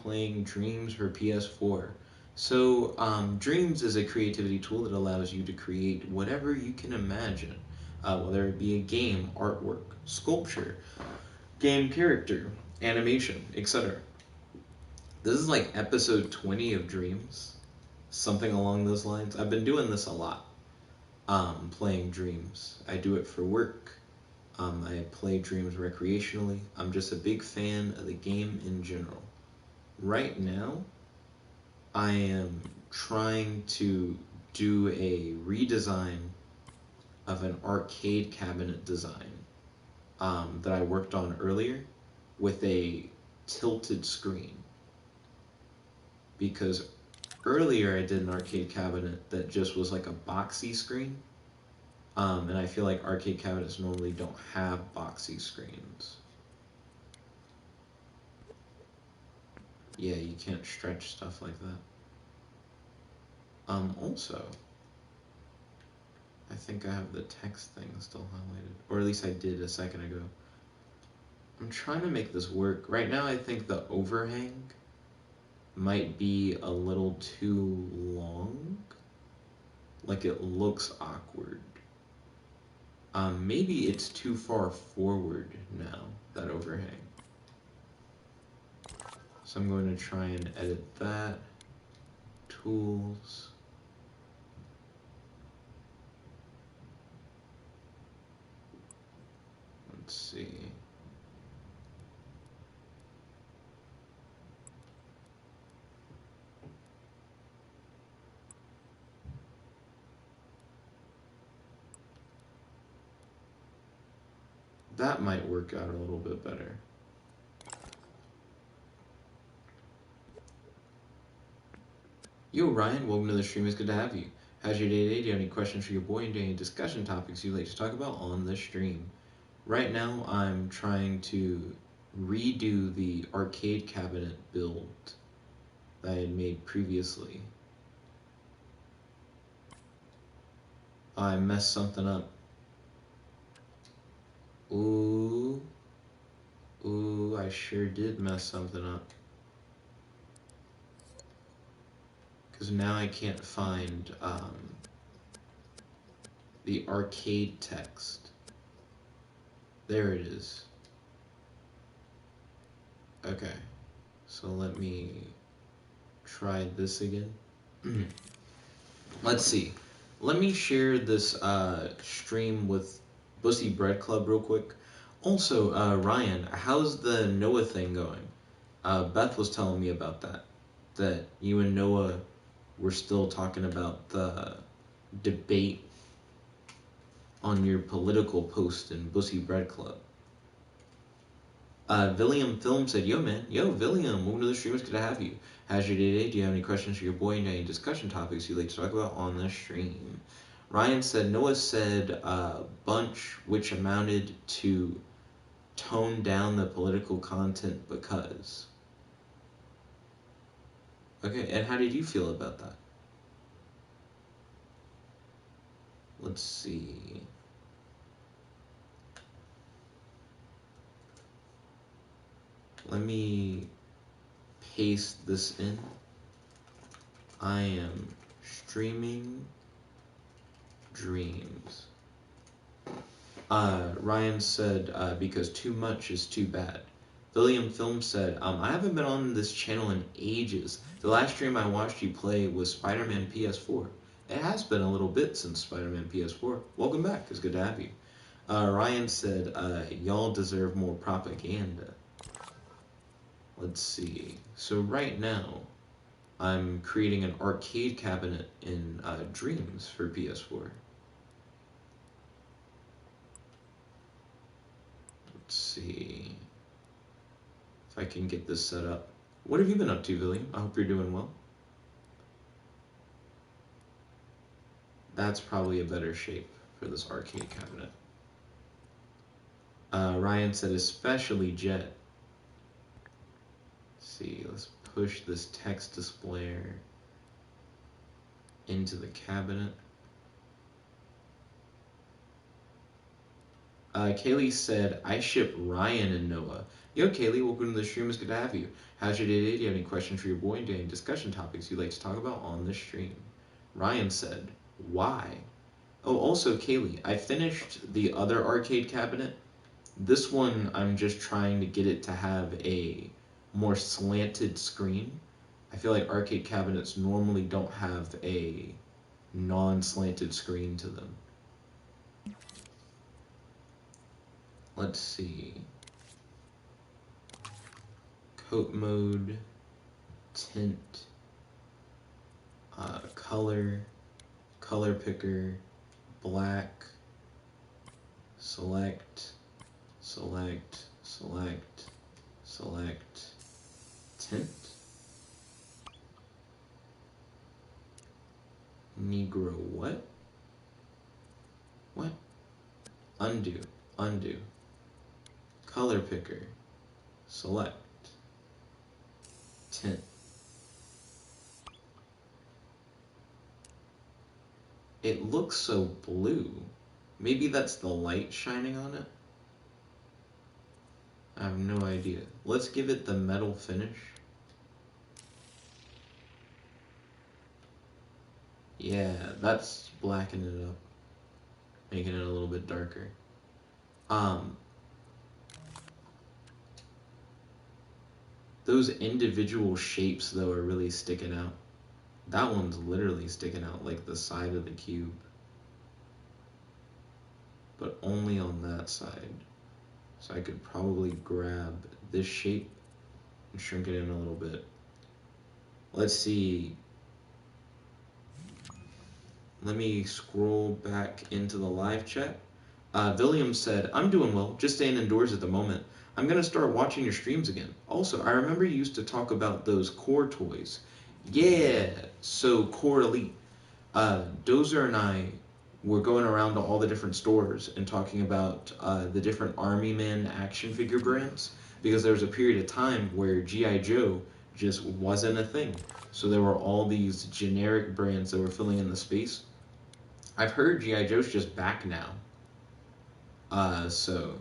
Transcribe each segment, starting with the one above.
playing Dreams for PS4. So, Dreams is a creativity tool that allows you to create whatever you can imagine, whether it be a game, artwork, sculpture, game character, animation, etc. This is like episode 20 of Dreams, something along those lines. I've been doing this a lot, playing Dreams. I do it for work. I play Dreams recreationally. I'm just a big fan of the game in general. Right now, I am trying to do a redesign of an arcade cabinet design that I worked on earlier with a tilted screen. Because earlier I did an arcade cabinet that just was like a boxy screen. And I feel like arcade cabinets normally don't have boxy screens. Yeah, you can't stretch stuff like that. Also, I think I have the text thing still highlighted. Or at least I did a second ago. I'm trying to make this work. Right now I think the overhang might be a little too long. Like it looks awkward. Maybe it's too far forward now, that overhang. So I'm going to try and edit that. Tools. Let's see. That might work out a little bit better. Yo, Ryan, welcome to the stream. It's good to have you. How's your day today? Do you have any questions for your boy and any discussion topics you'd like to talk about on the stream? Right now, I'm trying to redo the arcade cabinet build that I had made previously. I messed something up. Ooh, I sure did mess something up. Because now I can't find the arcade text. There it is. Okay, so let me try this again. Let's see. Let me share this stream with Bussy Bread Club real quick. Also, Ryan, how's the Noah thing going? Beth was telling me about that you and Noah were still talking about the debate on your political post in Bussy Bread Club. William Film said, yo, William, welcome to the stream, it's good to have you. How's your day today? Do you have any questions for your boy and any discussion topics you'd like to talk about on the stream? Ryan said, Noah said bunch which amounted to tone down the political content because. Okay, and how did you feel about that? Let's see. Let me paste this in. I am streaming Dreams. Ryan said, because too much is too bad. William Film said, I haven't been on this channel in ages. The last stream I watched you play was Spider-Man PS4. It has been a little bit since Spider-Man PS4. Welcome back. It's good to have you. Ryan said, y'all deserve more propaganda. Let's see. So right now, I'm creating an arcade cabinet in Dreams for PS4. Let's see if I can get this set up. What have you been up to, William? I hope you're doing well. That's probably a better shape for this arcade cabinet. Ryan said, especially Jet. Let's see, let's push this text displayer into the cabinet. Kaylee said, I ship Ryan and Noah. Yo, Kaylee, welcome to the stream. It's good to have you. How's your day today? Do you have any questions for your boy? And do you have any discussion topics you'd like to talk about on the stream? Ryan said, why? Oh, also, Kaylee, I finished the other arcade cabinet. This one, I'm just trying to get it to have a more slanted screen. I feel like arcade cabinets normally don't have a non-slanted screen to them. Let's see. Coat mode, tint, color picker, black, select, tint, Negro what? What? Undo, color picker, select, tint. It looks so blue. Maybe that's the light shining on it? I have no idea. Let's give it the metal finish. Yeah, that's blackening it up, making it a little bit darker. Those individual shapes though are really sticking out. That one's literally sticking out like the side of the cube, but only on that side. So I could probably grab this shape and shrink it in a little bit. Let's see. Let me scroll back into the live chat. William said, I'm doing well, just staying indoors at the moment. I'm going to start watching your streams again. Also, I remember you used to talk about those core toys. Yeah, so Core Elite. Dozer and I were going around to all the different stores and talking about the different Army Man action figure brands, because there was a period of time where G.I. Joe just wasn't a thing. So there were all these generic brands that were filling in the space. I've heard G.I. Joe's just back now. So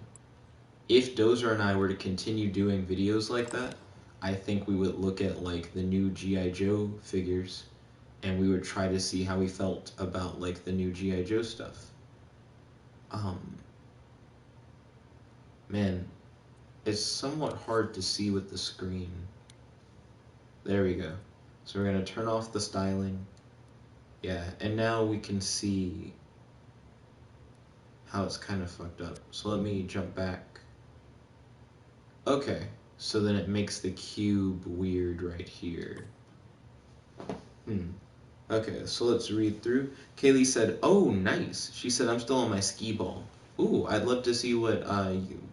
if Dozer and I were to continue doing videos like that, I think we would look at like the new G.I. Joe figures and we would try to see how we felt about like the new G.I. Joe stuff. Man, it's somewhat hard to see with the screen. There we go. So we're gonna turn off the styling. Yeah, and now we can see how it's kind of fucked up. So let me jump back. Okay, so then it makes the cube weird right here. Okay, so let's read through. Kaylee said, oh, nice. She said, I'm still on my skee ball. Ooh, I'd love to see what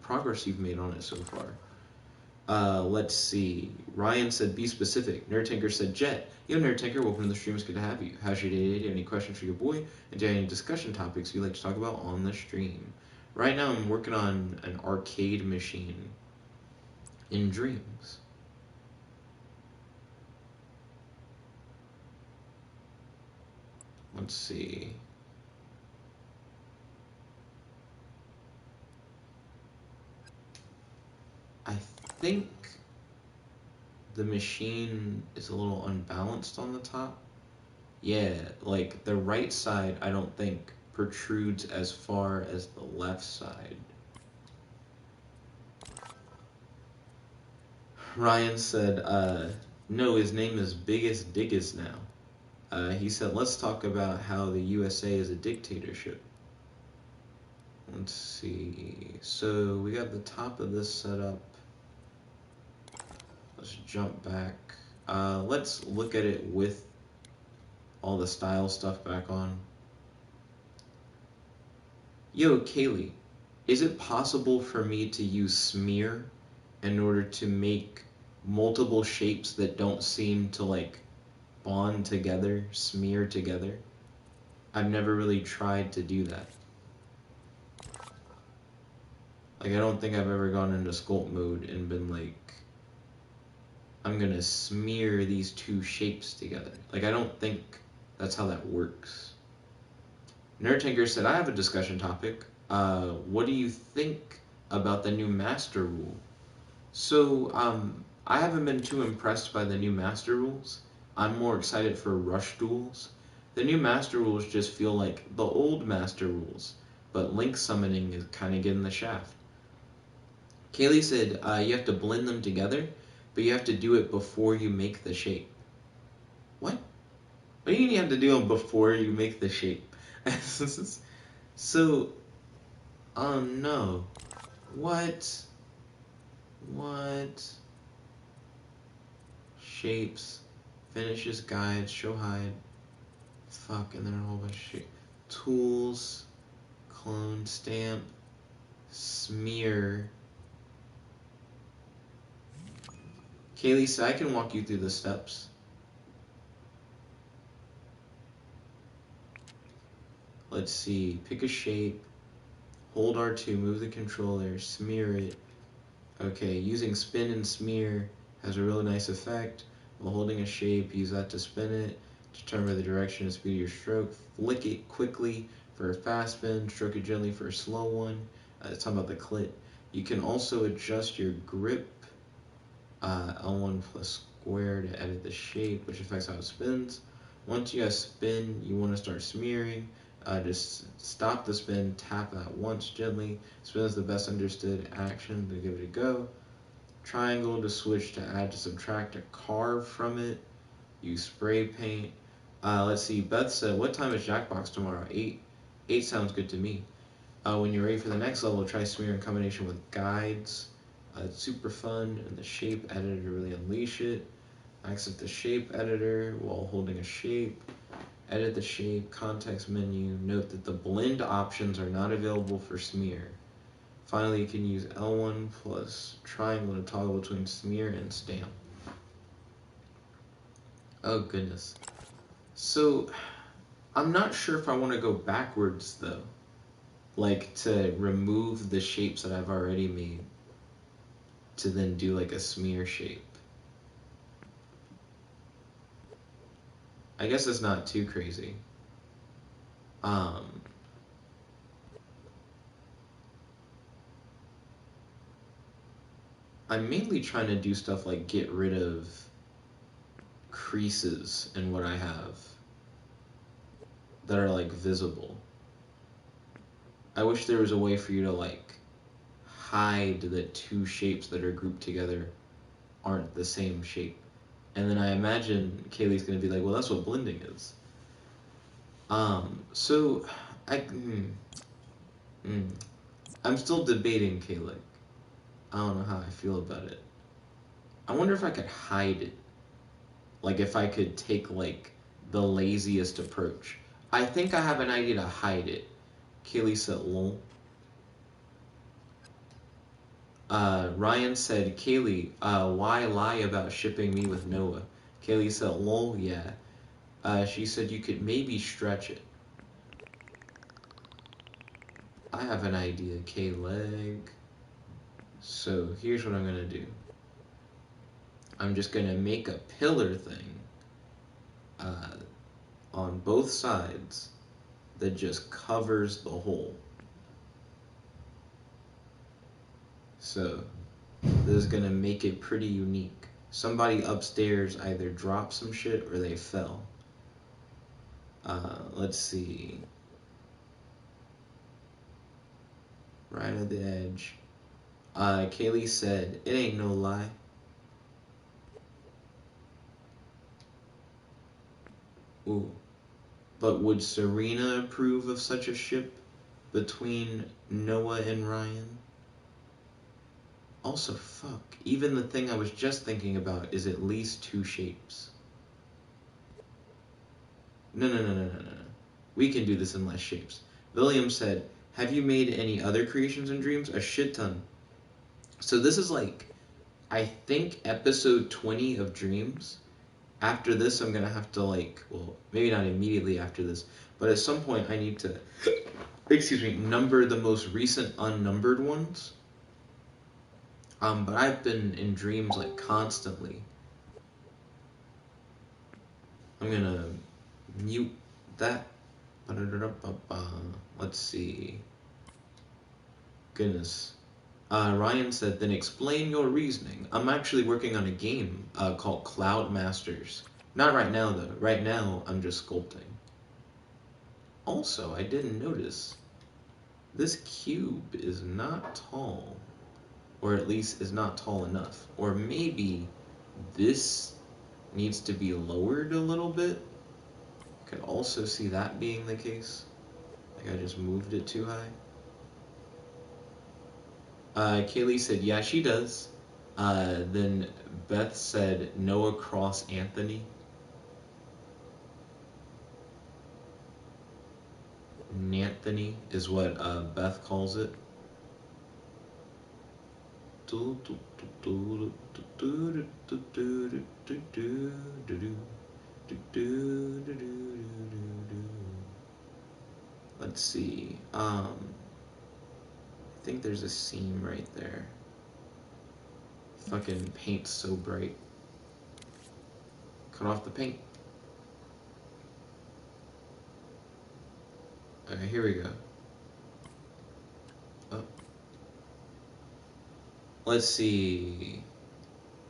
progress you've made on it so far. Let's see. Ryan said, be specific. Nerd Tinker said, Jet. Yo, Nerd Tinker, welcome to the stream. It's good to have you. How's your day today? Do you have any questions for your boy? And do you have any discussion topics you'd like to talk about on the stream? Right now, I'm working on an arcade machine in Dreams. Let's see. I think the machine is a little unbalanced on the top. Yeah, like the right side, I don't think protrudes as far as the left side. Ryan said, no, his name is Biggest Diggus now. He said, let's talk about how the USA is a dictatorship. Let's see. So we got the top of this set up. Let's jump back. Let's look at it with all the style stuff back on. Yo, Kaylee, is it possible for me to use smear in order to make multiple shapes that don't seem to like bond together, smear together? I've never really tried to do that. Like, I don't think I've ever gone into sculpt mode and been like, I'm gonna smear these two shapes together. Like, I don't think that's how that works. Nerd Tinker said, I have a discussion topic. What do you think about the new master rule? So, I haven't been too impressed by the new master rules. I'm more excited for rush duels. The new master rules just feel like the old master rules, but link summoning is kind of getting the shaft. Kaylee said you have to blend them together, but you have to do it before you make the shape. What? What do you mean you have to do them before you make the shape? So, no. What? What? Shapes, finishes, guides, show hide. Fuck, and then a whole bunch of shit. Tools, clone, stamp, smear. Kaylee, so I can walk you through the steps. Let's see. Pick a shape. Hold R2, move the controller, smear it. Okay, using spin and smear has a really nice effect. While holding a shape, use that to spin it. Determine the direction and speed of your stroke. Flick it quickly for a fast spin. Stroke it gently for a slow one. It's talking about the clit. You can also adjust your grip. L1 plus square to edit the shape, which affects how it spins. Once you guys spin, you want to start smearing. Just stop the spin, tap that once gently. Spin is the best understood action to give it a go. Triangle to switch to add to subtract to carve from it. Use spray paint. Let's see. Beth said, "What time is Jackbox tomorrow?" 8. 8 sounds good to me. When you're ready for the next level, try smear in combination with guides. It's super fun, and the shape editor to really unleash it. Access the shape editor while holding a shape. Edit the shape, context menu. Note that the blend options are not available for smear. Finally, you can use L1 plus triangle to toggle between smear and stamp. Oh goodness. So, I'm not sure if I want to go backwards though. Like to remove the shapes that I've already made to then do like a smear shape. I guess it's not too crazy. Um, I'm mainly trying to do stuff like get rid of creases in what I have that are like visible. I wish there was a way for you to like hide the two shapes that are grouped together aren't the same shape. And then I imagine Kaylee's gonna be like, well, that's what blending is. So I, mm, I'm still debating Kaylee. I don't know how I feel about it. I wonder if I could hide it. Like if I could take like the laziest approach. I think I have an idea to hide it. Kaylee said, lol. Ryan said, Kaylee, why lie about shipping me with Noah? Kaylee said, lol, yeah. She said you could maybe stretch it. I have an idea, K-Leg. So here's what I'm gonna do. I'm just gonna make a pillar thing uh, on both sides that just covers the hole. So this is gonna make it pretty unique. Somebody upstairs either dropped some shit or they fell. Let's see. Right at the edge. Kaylee said, it ain't no lie. Ooh. But would Serena approve of such a ship between Noah and Ryan? Also, fuck. Even the thing I was just thinking about is at least two shapes. No. We can do this in less shapes. William said, have you made any other creations and dreams? A shit ton. So this is like, I think episode 20 of Dreams. After this, I'm gonna have to like, well, maybe not immediately after this, but at some point I need to, excuse me, number the most recent unnumbered ones. But I've been in dreams like constantly. I'm gonna mute that. Let's see. Goodness. Ryan said, then explain your reasoning. I'm actually working on a game called Cloud Masters. Not right now, though. Right now, I'm just sculpting. Also, I didn't notice. This cube is not tall. Or at least is not tall enough. Or maybe this needs to be lowered a little bit. I could also see that being the case. Like I just moved it too high. Kaylee said, yeah, she does. Then Beth said, Noah Cross Anthony. Nanthony is what Beth calls it. Let's see. I think there's a seam right there. Fucking paint's so bright. Cut off the paint. Okay, here we go. Oh. Let's see.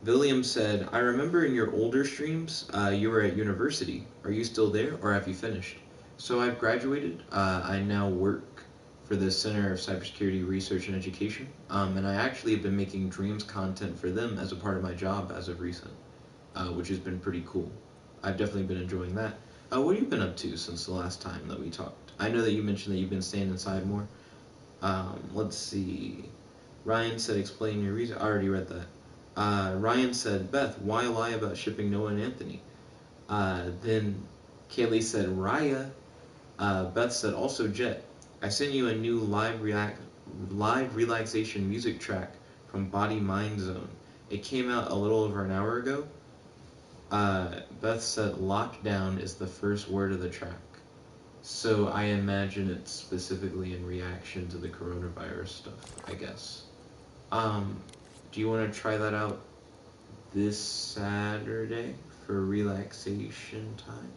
William said, I remember in your older streams, you were at university. Are you still there, or have you finished? So I've graduated. I now work for the Center of Cybersecurity Research and Education, and I actually have been making Dreams content for them as a part of my job as of recent, which has been pretty cool. I've definitely been enjoying that. What have you been up to since the last time that we talked? I know that you mentioned that you've been staying inside more. Let's see. Ryan said, explain your reason. I already read that. Ryan said, Beth, why lie about shipping Noah and Anthony? Then Kaylee said, Raya. Beth said, also Jet. I sent you a new live relaxation music track from Body Mind Zone. It came out a little over an hour ago. Beth said, lockdown is the first word of the track. So I imagine it's specifically in reaction to the coronavirus stuff, I guess. Do you want to try that out this Saturday for relaxation time?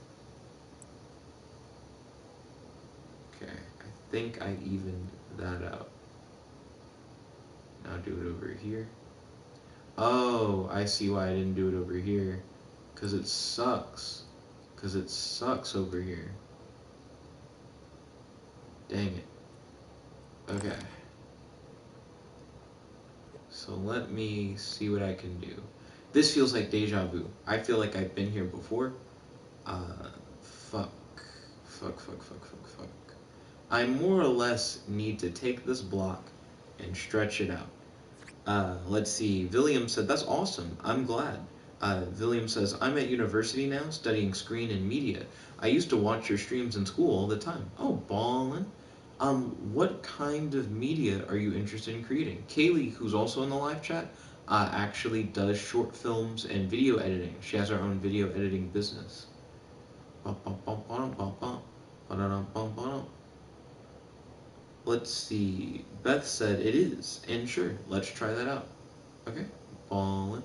Okay, I think I evened that out. Now do it over here. Oh, I see why I didn't do it over here. Because it sucks. Because it sucks over here. Dang it. Okay. So let me see what I can do. This feels like deja vu. I feel like I've been here before. Fuck. I more or less need to take this block and stretch it out. Let's see. William said, that's awesome. I'm glad. William says, I'm at university now studying screen and media. I used to watch your streams in school all the time. Oh, ballin'. What kind of media are you interested in creating? Kaylee, who's also in the live chat, actually does short films and video editing. She has her own video editing business. Let's see. Beth said it is, and sure, let's try that out. Okay, ballin'.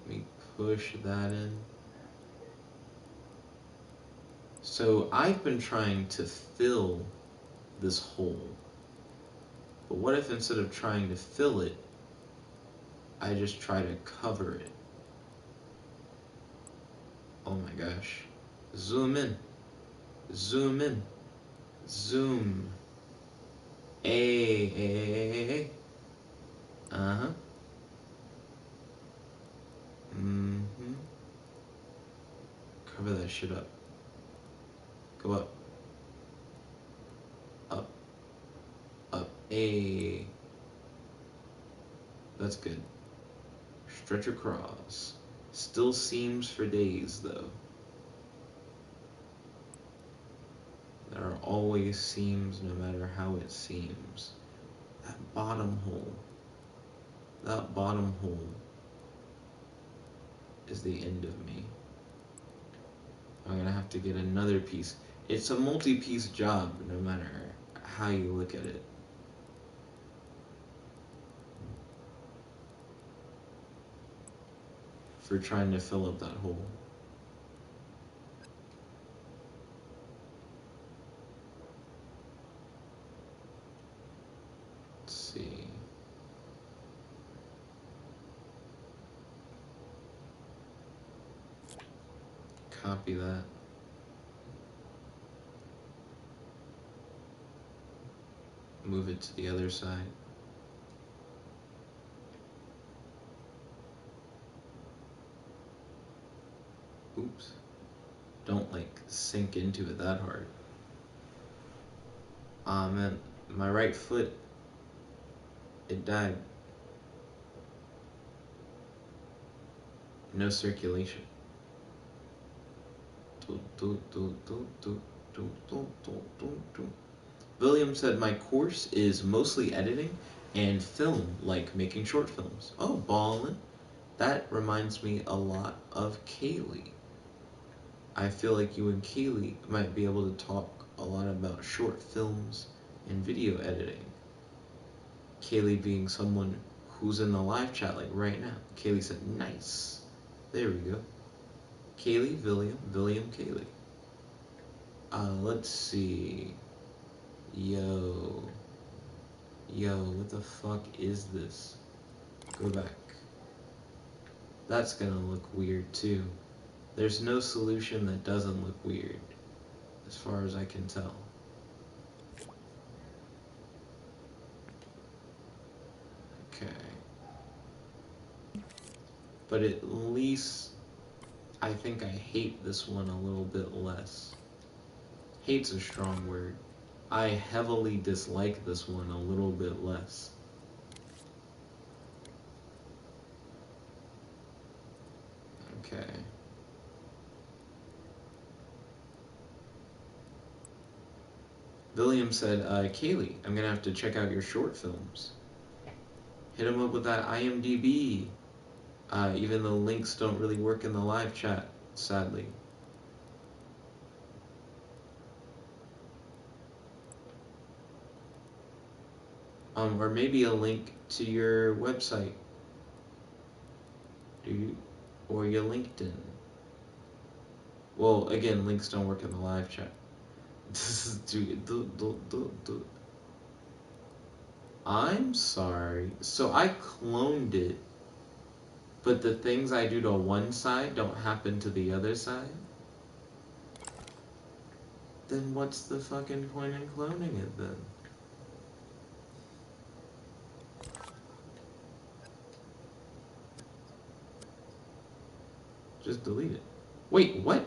Let me push that in. So I've been trying to fill this hole. But what if instead of trying to fill it, I just try to cover it? Oh my gosh. Zoom in. Zoom in. Zoom. Hey. Uh-huh. Mm-hmm. Cover that shit up. Go up. Up. Up. Hey. That's good. Stretch across. Still seams for days, though. There are always seams, no matter how it seems. That bottom hole is the end of me. I'm gonna have to get another piece. It's a multi-piece job, no matter how you look at it. For trying to fill up that hole. copy that. Move it to the other side. Oops. Don't like sink into it that hard. Aw, man, my right foot, it died. No circulation. William said my course is mostly editing and film, like making short films. Oh, ballin'. That reminds me a lot of Kaylee. I feel like you and Kaylee might be able to talk a lot about short films and video editing. Kaylee being someone who's in the live chat like right now. Kaylee said, nice. There we go. Kaylee, William, Kaylee. Let's see. Yo, what the fuck is this? Go back. That's gonna look weird too. There's no solution that doesn't look weird, as far as I can tell. Okay. But at least I think I hate this one a little bit less. Hate's a strong word. I heavily dislike this one a little bit less. Okay. William said, Kaylee, I'm gonna have to check out your short films. Hit him up with that IMDb. Even though links don't really work in the live chat, sadly. Or maybe a link to your website. Or your LinkedIn. Well, again, links don't work in the live chat. I'm sorry. So I cloned it, but the things I do to one side don't happen to the other side? Then what's the fucking point in cloning it then? Just delete it. Wait, what?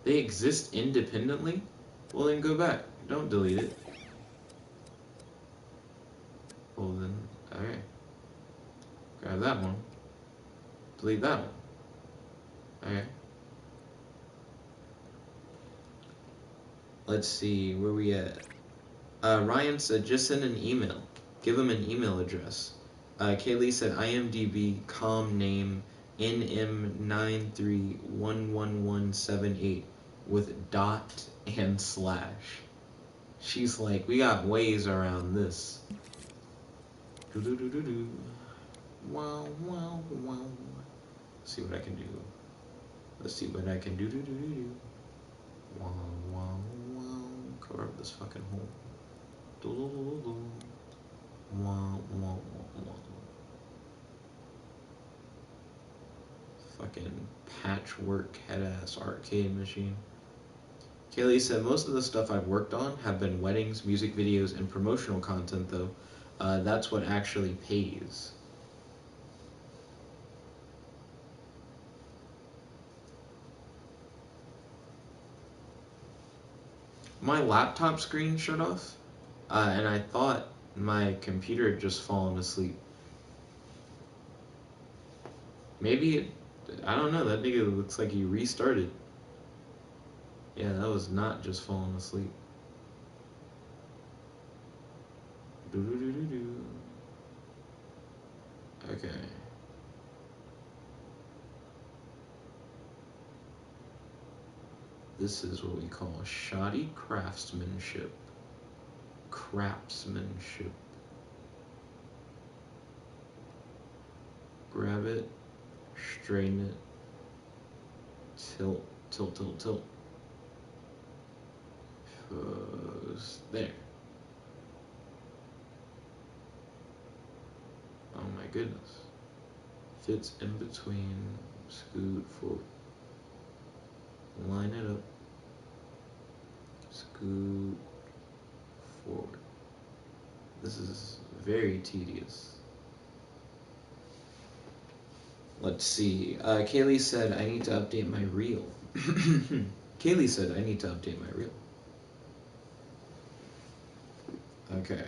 They exist independently? Well, then go back. Don't delete it. Well, then, okay. Grab that one. Delete that one. Okay. Let's see, where we at? Ryan said, just send an email. Give him an email address. Kaylee said, IMDb, com name, NM931178 with dot and slash. She's like, we got ways around this. Do-do-do-do-do. Wow, wow, wow. Let's see what I can do. Let's see what I can do. Do-do-do-do-do. Wow, wow, wow. Cover up this fucking hole. Do-do-do-do-do. Wow, wow, wow, wow. Fucking patchwork head-ass arcade machine. Kaylee said, most of the stuff I've worked on have been weddings, music videos, and promotional content, though. That's what actually pays. My laptop screen shut off, and I thought my computer had just fallen asleep. Maybe it, I don't know, that nigga looks like he restarted. Yeah, that was not just falling asleep. Do-do-do-do-do. Okay. This is what we call shoddy craftsmanship. Craftsmanship. Grab it, straighten it, tilt, tilt, tilt, tilt. There. Oh my goodness. Fits in between, scoot forward. Line it up. Scoot forward. This is very tedious. Let's see. Kaylee said I need to update my reel. Kaylee said I need to update my reel. Okay.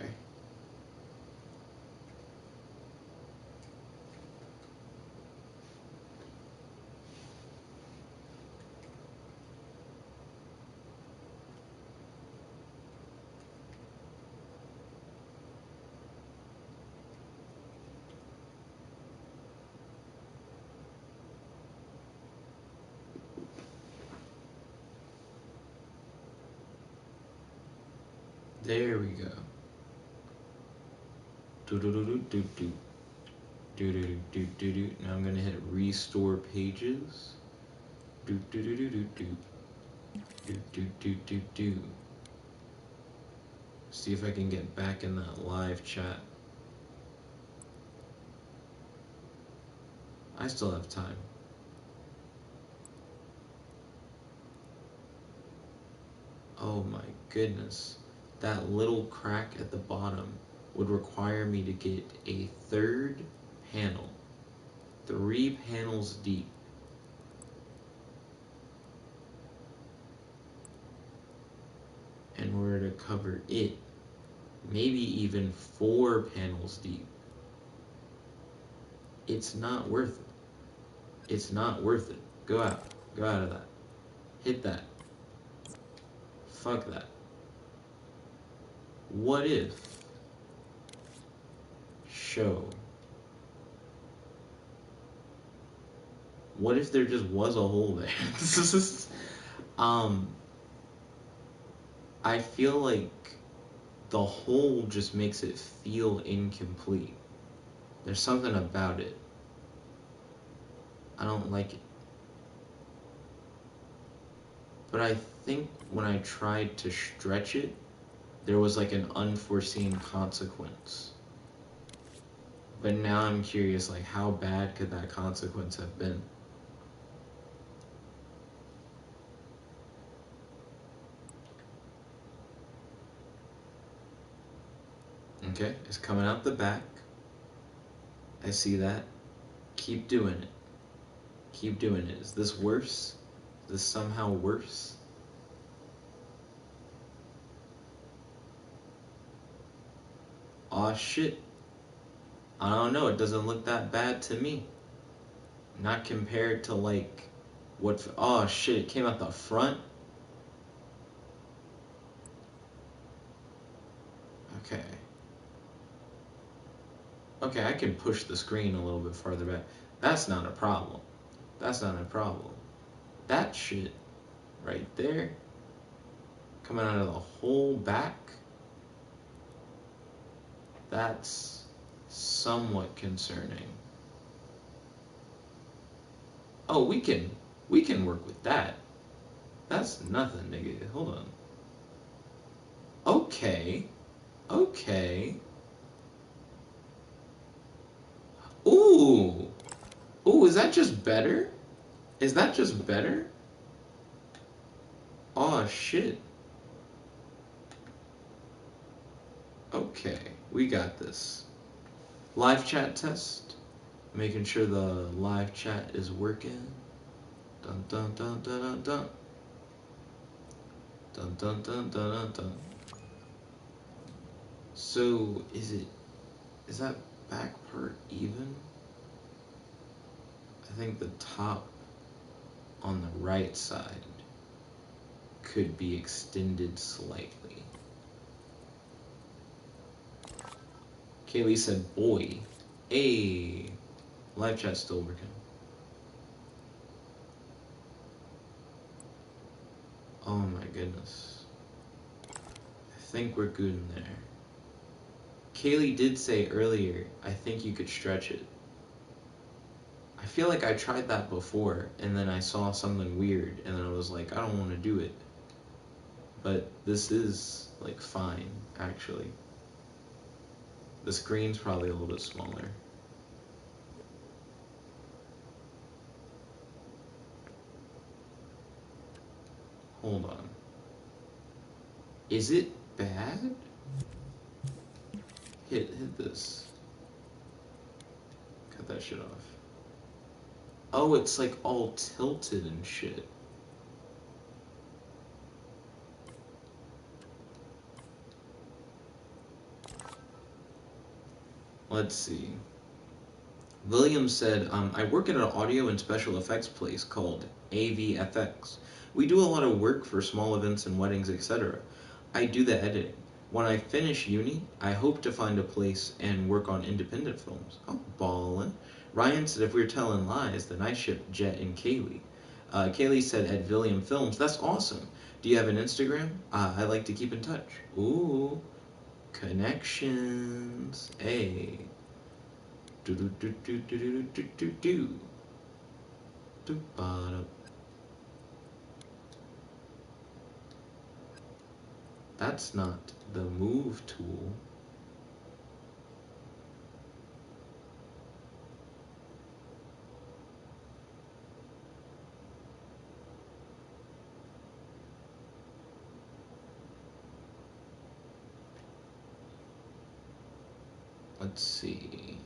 There we go. Do do do do do do. Do do do do do. Now I'm gonna hit restore pages. Do do do do do do. Do do do do do. See if I can get back in that live chat. I still have time. Oh my goodness. That little crack at the bottom would require me to get a third panel. 3 panels deep. In order to cover it. Maybe even 4 panels deep. It's not worth it. It's not worth it. Go out. Go out of that. Hit that. Fuck that. What if? Show. What if there just was a hole there? I feel like the hole just makes it feel incomplete. There's something about it. I don't like it. But I think when I tried to stretch it, there was like an unforeseen consequence. But now I'm curious, like, how bad could that consequence have been? Okay, it's coming out the back. I see that. Keep doing it. Keep doing it. Is this worse? Is this somehow worse? Aw, shit. I don't know. It doesn't look that bad to me. Not compared to, like, what... Oh, shit. It came out the front? Okay. Okay, I can push the screen a little bit farther back. That's not a problem. That's not a problem. That shit right there, coming out of the whole back, that's somewhat concerning. Oh, we can work with that. That's nothing, nigga. Hold on. Okay. Okay. Ooh. Ooh, is that just better? Is that just better? Oh shit. Okay, we got this. Live chat test. Making sure the live chat is working. Dun dun dun dun dun dun. Dun dun dun dun dun dun. So is that back part even? I think the top on the right side could be extended slightly. Kaylee said, boy. Hey, live chat's still working. Oh my goodness. I think we're good in there. Kaylee did say earlier, I think you could stretch it. I feel like I tried that before, and then I saw something weird, and then I was like, I don't want to do it. But this is, like, fine, actually. The screen's probably a little bit smaller. Hold on. Is it bad? Hit this. Cut that shit off. Oh, it's like all tilted and shit. Let's see. William said, I work at an audio and special effects place called AVFX. We do a lot of work for small events and weddings, etc. I do the editing. When I finish uni, I hope to find a place and work on independent films. Oh, ballin'. Ryan said if we were telling lies, then I ship Jet and Kaylee. Kaylee said at William Films, that's awesome. Do you have an Instagram? I like to keep in touch. Ooh, connections. Hey. Do do do do do do do do do do ba. That's not the move tool. Let's see.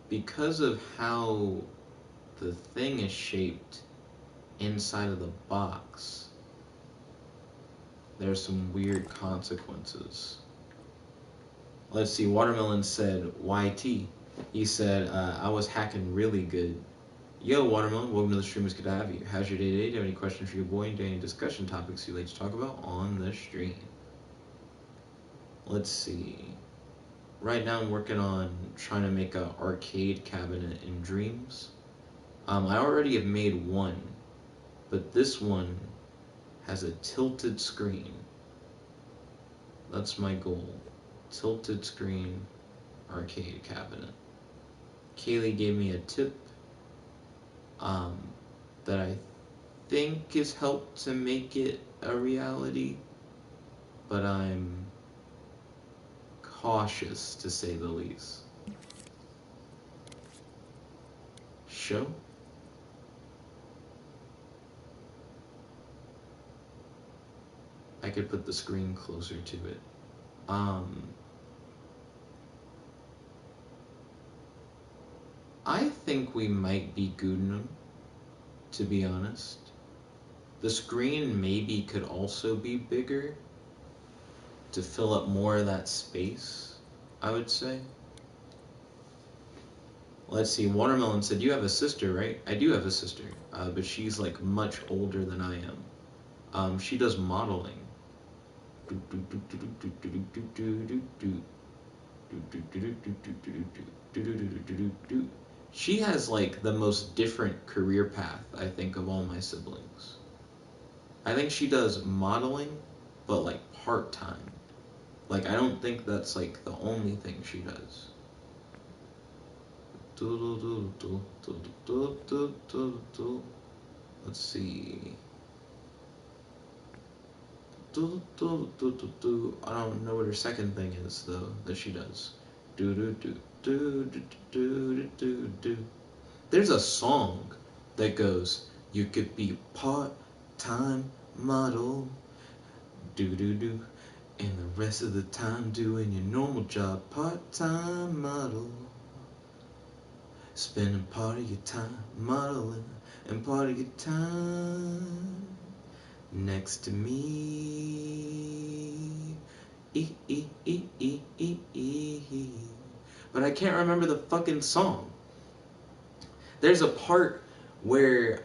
Because of how the thing is shaped inside of the box, there's some weird consequences. Let's see. Watermelon said YT. He said, I was hacking really good. Yo, Watermelon, welcome to the stream. It's good to have you. How's your day today? Do you have any questions for your boy? And any discussion topics you'd like to talk about on the stream? Let's see. Right now I'm working on trying to make an arcade cabinet in Dreams. I already have made one, but this one has a tilted screen. That's my goal. Tilted screen arcade cabinet. Kaylee gave me a tip that I think has helped to make it a reality, but I'm cautious to say the least. Show? I could put the screen closer to it. I think we might be Gooden, to be honest. The screen maybe could also be bigger to fill up more of that space, I would say. Let's see, Watermelon said, you have a sister, right? I do have a sister, but she's like much older than I am. She does modeling. She has like the most different career path, I think, of all my siblings. I think she does modeling, but like part-time. Like, I don't think that's like the only thing she does. Let's see. I don't know what her second thing is though that she does. There's a song that goes, you could be part-time model, and the rest of the time doing your normal job, part-time model, spending part of your time modeling and part of your time next to me. But I can't remember the fucking song. There's a part where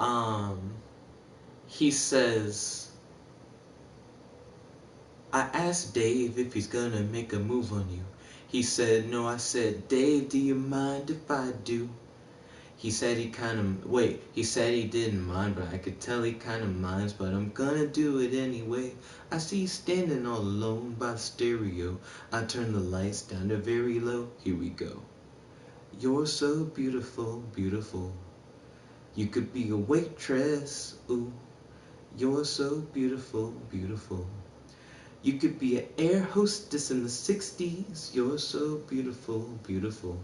he says, I asked Dave if he's gonna make a move on you. He said no. I said, Dave, do you mind if I do? He said he said he didn't mind, but I could tell he kinda minds, but I'm gonna do it anyway. I see you standing all alone by the stereo. I turn the lights down to very low. Here we go. You're so beautiful, beautiful. You could be a waitress, ooh. You're so beautiful, beautiful. You could be an air hostess in the 60s. You're so beautiful, beautiful.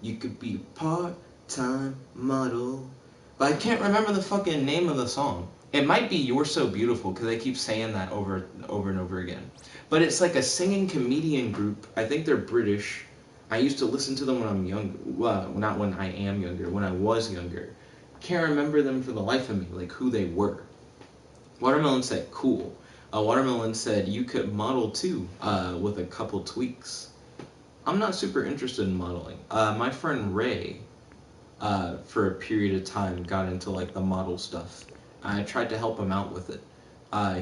You could be a part-time model. But I can't remember the fucking name of the song. It might be You're So Beautiful, because they keep saying that over and over again. But it's like a singing comedian group. I think they're British. I used to listen to them when I'm young. Well, not when I am younger, when I was younger. Can't remember them for the life of me, like who they were. Watermelon said, cool. Watermelon said, you could model too, with a couple tweaks. I'm not super interested in modeling. My friend Ray, for a period of time, got into like the model stuff. I tried to help him out with it.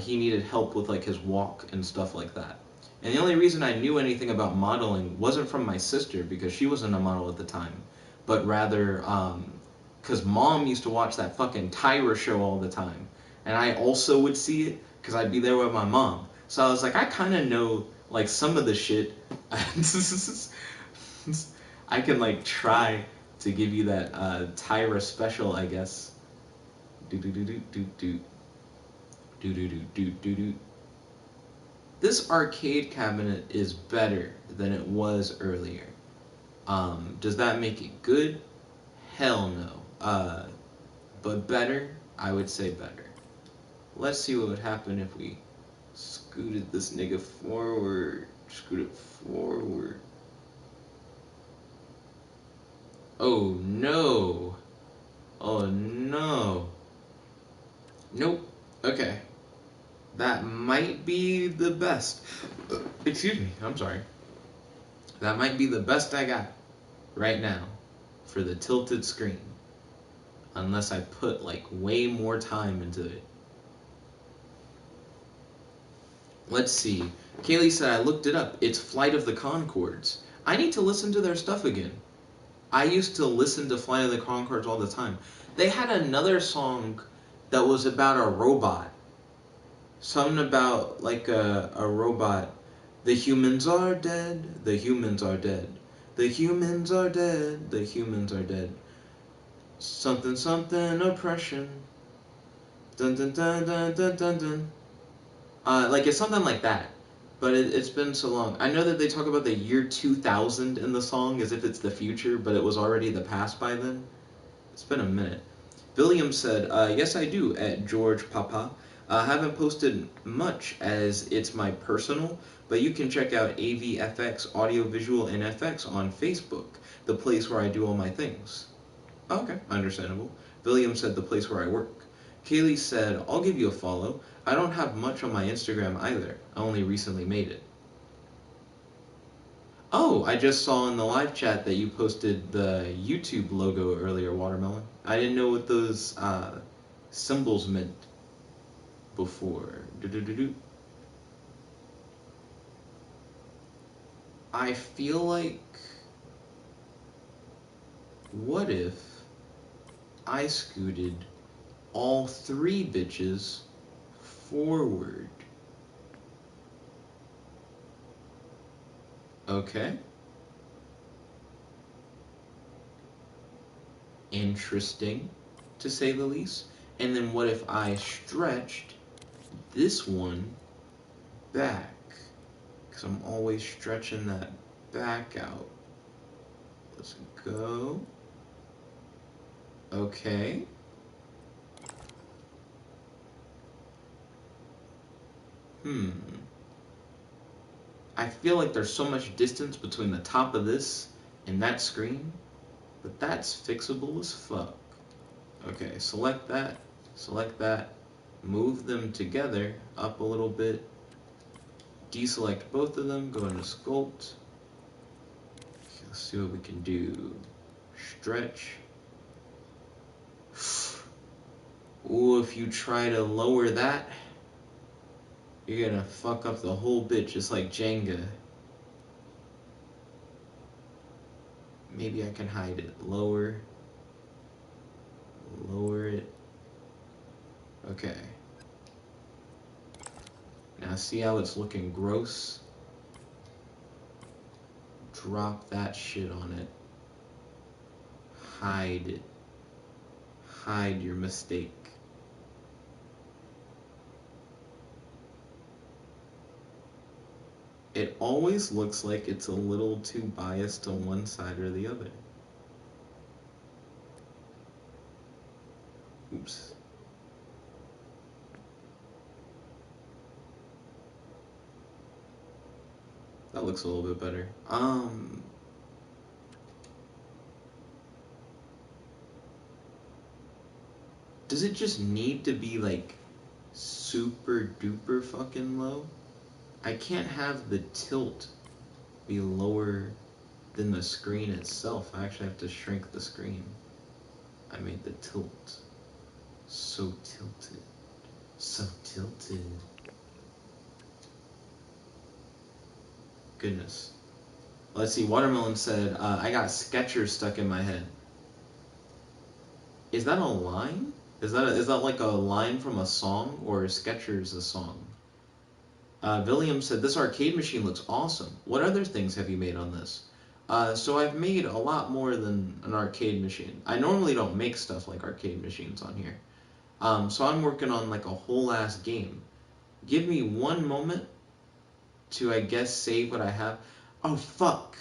He needed help with like his walk and stuff like that. And the only reason I knew anything about modeling wasn't from my sister, because she wasn't a model at the time, but rather because mom used to watch that fucking Tyra show all the time. And I also would see it because I'd be there with my mom. So I was like, I kind of know like some of the shit. I can like try to give you that Tyra special, I guess. Do do do do do do do do do do do. This arcade cabinet is better than it was earlier. Does that make it good? Hell no. But better? I would say better. Let's see what would happen if we scooted this nigga forward. Scoot it forward. Oh no. Oh no. Nope. Okay. That might be the best. Excuse me. I'm sorry. That might be the best I got right now for the tilted screen. Unless I put like way more time into it. Let's see. Kaylee said I looked it up. It's Flight of the Conchords. I need to listen to their stuff again. I used to listen to Flight of the Conchords all the time. They had another song that was about a robot. Something about like a robot. The humans are dead. The humans are dead. The humans are dead. The humans are dead. Something something oppression. Dun dun dun dun dun dun dun. Like it's something like that. But it's been so long. I know that they talk about the year 2000 in the song as if it's the future, but it was already the past by then. It's been a minute. William said, yes I do, at George Papa. Haven't posted much as it's my personal, but you can check out AVFX Audio Visual and FX on Facebook, the place where I do all my things. Okay, understandable. William said the place where I work. Kaylee said, I'll give you a follow. I don't have much on my Instagram either. I only recently made it. Oh, I just saw in the live chat that you posted the YouTube logo earlier, Watermelon. I didn't know what those symbols meant before. Do-do-do-do. I feel like... What if I scooted all three bitches forward? Okay. Interesting, to say the least. And then what if I stretched this one back? Because I'm always stretching that back out. Let's go. Okay. I feel like there's so much distance between the top of this and that screen, but that's fixable as fuck. Okay, select that, move them together up a little bit, deselect both of them, go into sculpt. Okay, let's see what we can do. Stretch. Ooh, if you try to lower that, you're gonna fuck up the whole bitch. It's like Jenga. Maybe I can hide it. Lower it. Okay. Now see how it's looking gross? Drop that shit on it. Hide it. Hide your mistake. It always looks like it's a little too biased to one side or the other. That looks a little bit better. Does it just need to be like super duper fucking low? I can't have the tilt be lower than the screen itself. I actually have to shrink the screen. I made the tilt so tilted. So tilted. Goodness. Let's see. Watermelon said, I got Skechers stuck in my head. Is that a line? Is that like a line from a song, or is Skechers a song? William said, this arcade machine looks awesome. What other things have you made on this? So I've made a lot more than an arcade machine. I normally don't make stuff like arcade machines on here. So I'm working on like a whole ass game. Give me one moment to, I guess, say what I have. Oh, fuck.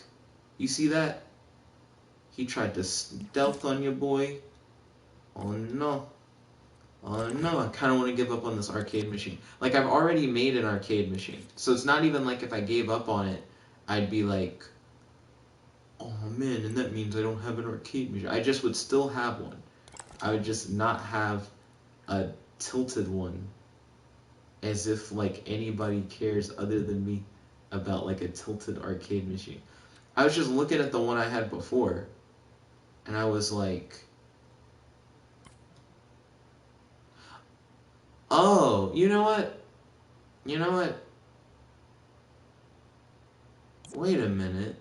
You see that? He tried to stealth on you, boy. Oh, no. Oh, no. I kind of want to give up on this arcade machine. Like, I've already made an arcade machine. So it's not even like if I gave up on it, I'd be like, oh, man, and that means I don't have an arcade machine. I just would still have one. I would just not have a tilted one. As if, like, anybody cares other than me about, like, a tilted arcade machine. I was just looking at the one I had before, and I was like, oh, you know what? You know what? Wait a minute.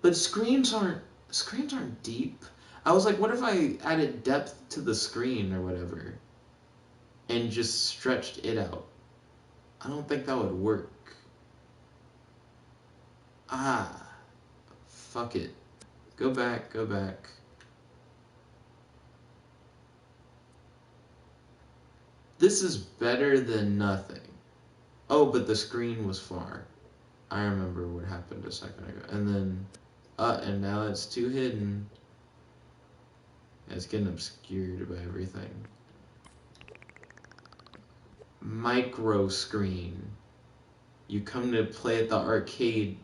But screens aren't deep. I was like, what if I added depth to the screen or whatever and just stretched it out? I don't think that would work. Ah, fuck it. Go back, go back. This is better than nothing. Oh, but the screen was far. I remember what happened a second ago. And then, and now it's too hidden. It's getting obscured by everything. Micro screen. You come to play at the arcade,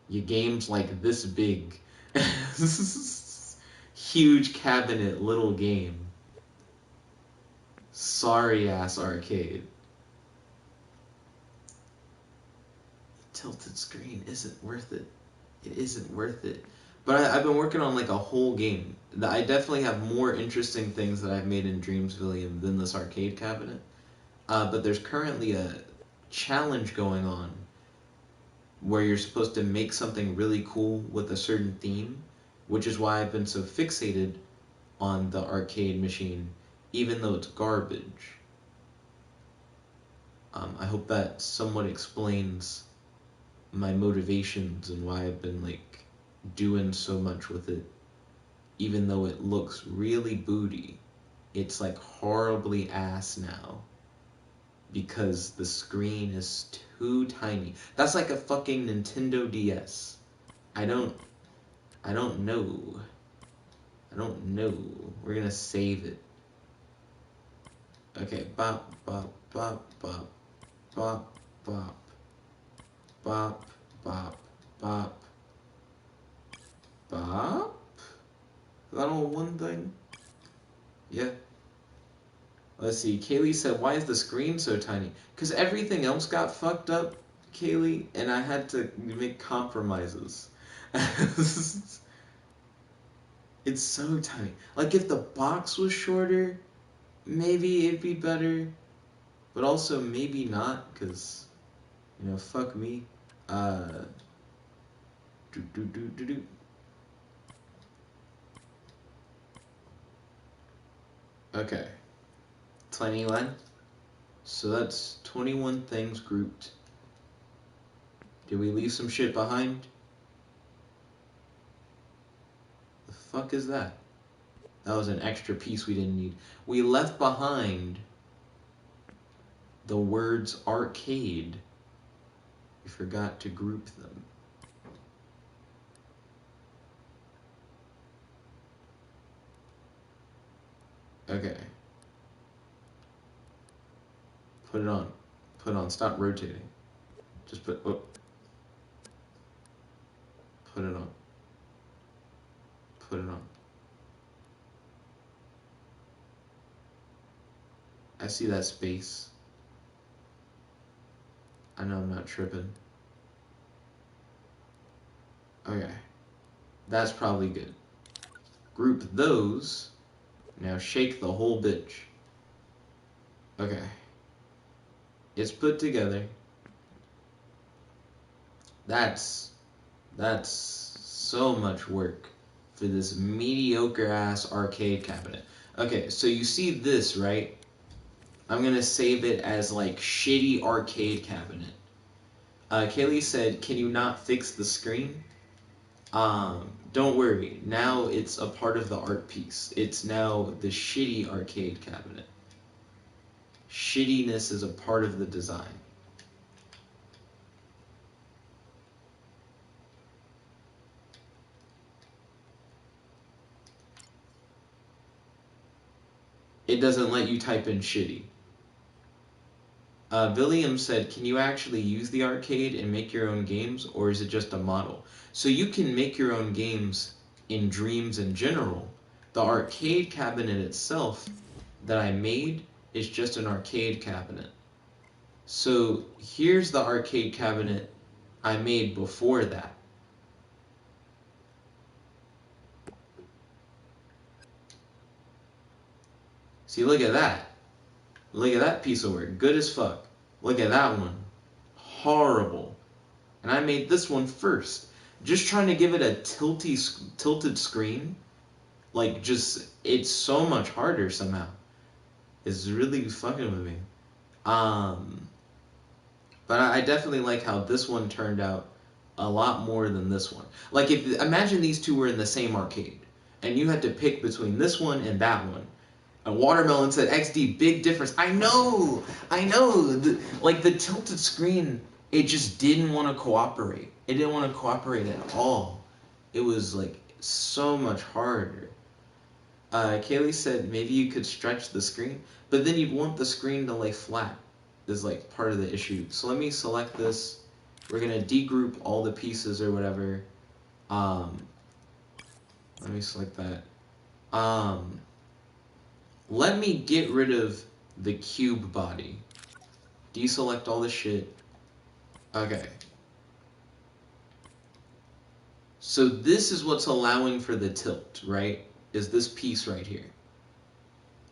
your game's like this big. Huge cabinet, little game. Sorry ass arcade. Tilted screen isn't worth it. It isn't worth it. But I've been working on like a whole game. I definitely have more interesting things that I've made in Dreams William than this arcade cabinet. But there's currently a challenge going on where you're supposed to make something really cool with a certain theme, which is why I've been so fixated on the arcade machine, even though it's garbage. I hope that somewhat explains my motivations and why I've been like doing so much with it, even though it looks really booty. It's like horribly ass now because the screen is too tiny. That's like a fucking Nintendo DS. I don't know. I don't know. We're gonna save it. Okay, bop, bop, bop, bop, bop, bop, bop, bop, bop, bop. Is that all one thing? Yeah. Let's see. Kaylee said, why is the screen so tiny? Because everything else got fucked up, Kaylee, and I had to make compromises. It's so tiny. Like, if the box was shorter, maybe it'd be better. But also, maybe not, because, you know, fuck me. Do, do, do, do, do. Okay. 21. So that's 21 things grouped. Did we leave some shit behind? The fuck is that? That was an extra piece we didn't need. We left behind the words arcade. We forgot to group them. Okay. Put it on. Put it on. Stop rotating. Just put it on. Put it on. I see that space. I know I'm not tripping. Okay. That's probably good. Group those. Now shake the whole bitch. Okay. It's put together. That's so much work for this mediocre ass arcade cabinet. Okay, so you see this, right? I'm gonna save it as like shitty arcade cabinet. Kaylee said, "Can you not fix the screen?" Don't worry. Now it's a part of the art piece. It's now the shitty arcade cabinet. Shittiness is a part of the design. It doesn't let you type in shitty. William said, "Can you actually use the arcade and make your own games, or is it just a model?" So you can make your own games in Dreams in general. The arcade cabinet itself that I made is just an arcade cabinet. So here's the arcade cabinet I made before that. See, look at that. Look at that piece of work. Good as fuck. Look at that one. Horrible. And I made this one first. Just trying to give it a tilted screen. Like, just, it's so much harder somehow. It's really fucking with me. But I definitely like how this one turned out a lot more than this one. Like, imagine these two were in the same arcade, and you had to pick between this one and that one. And Watermelon said, "XD, big difference." I know. Like the tilted screen, it just didn't want to cooperate. It didn't want to cooperate at all. It was like so much harder. Kaylee said maybe you could stretch the screen, but then you'd want the screen to lay flat. Is like part of the issue. So let me select this. We're gonna degroup all the pieces or whatever. Let me select that. Let me get rid of the cube body. Deselect all the shit. Okay. So this is what's allowing for the tilt, right? Is this piece right here.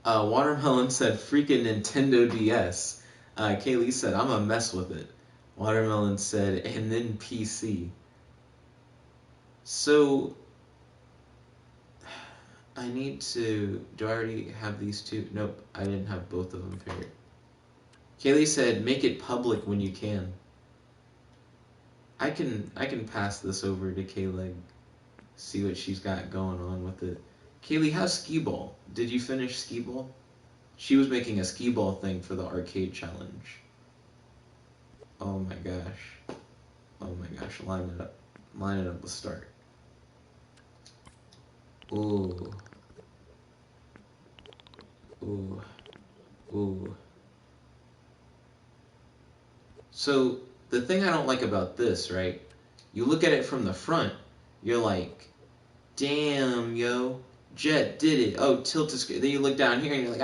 Watermelon said, "Freaking Nintendo DS." Kaylee said, "I'm a mess with it." Watermelon said, "And then PC." So I need to, do I already have these two? Nope, I didn't have both of them paired. Kaylee said, "Make it public when you can." I can pass this over to Kaylee, see what she's got going on with it. Kaylee, how's skee ball? Did you finish skee ball? She was making a skee ball thing for the arcade challenge. Oh my gosh. Oh my gosh, line it up. Line it up with start. Ooh. Ooh. Ooh. So, the thing I don't like about this, right? You look at it from the front, you're like, damn, yo, Jet did it. Oh, tilted screen. Then you look down here and you're like,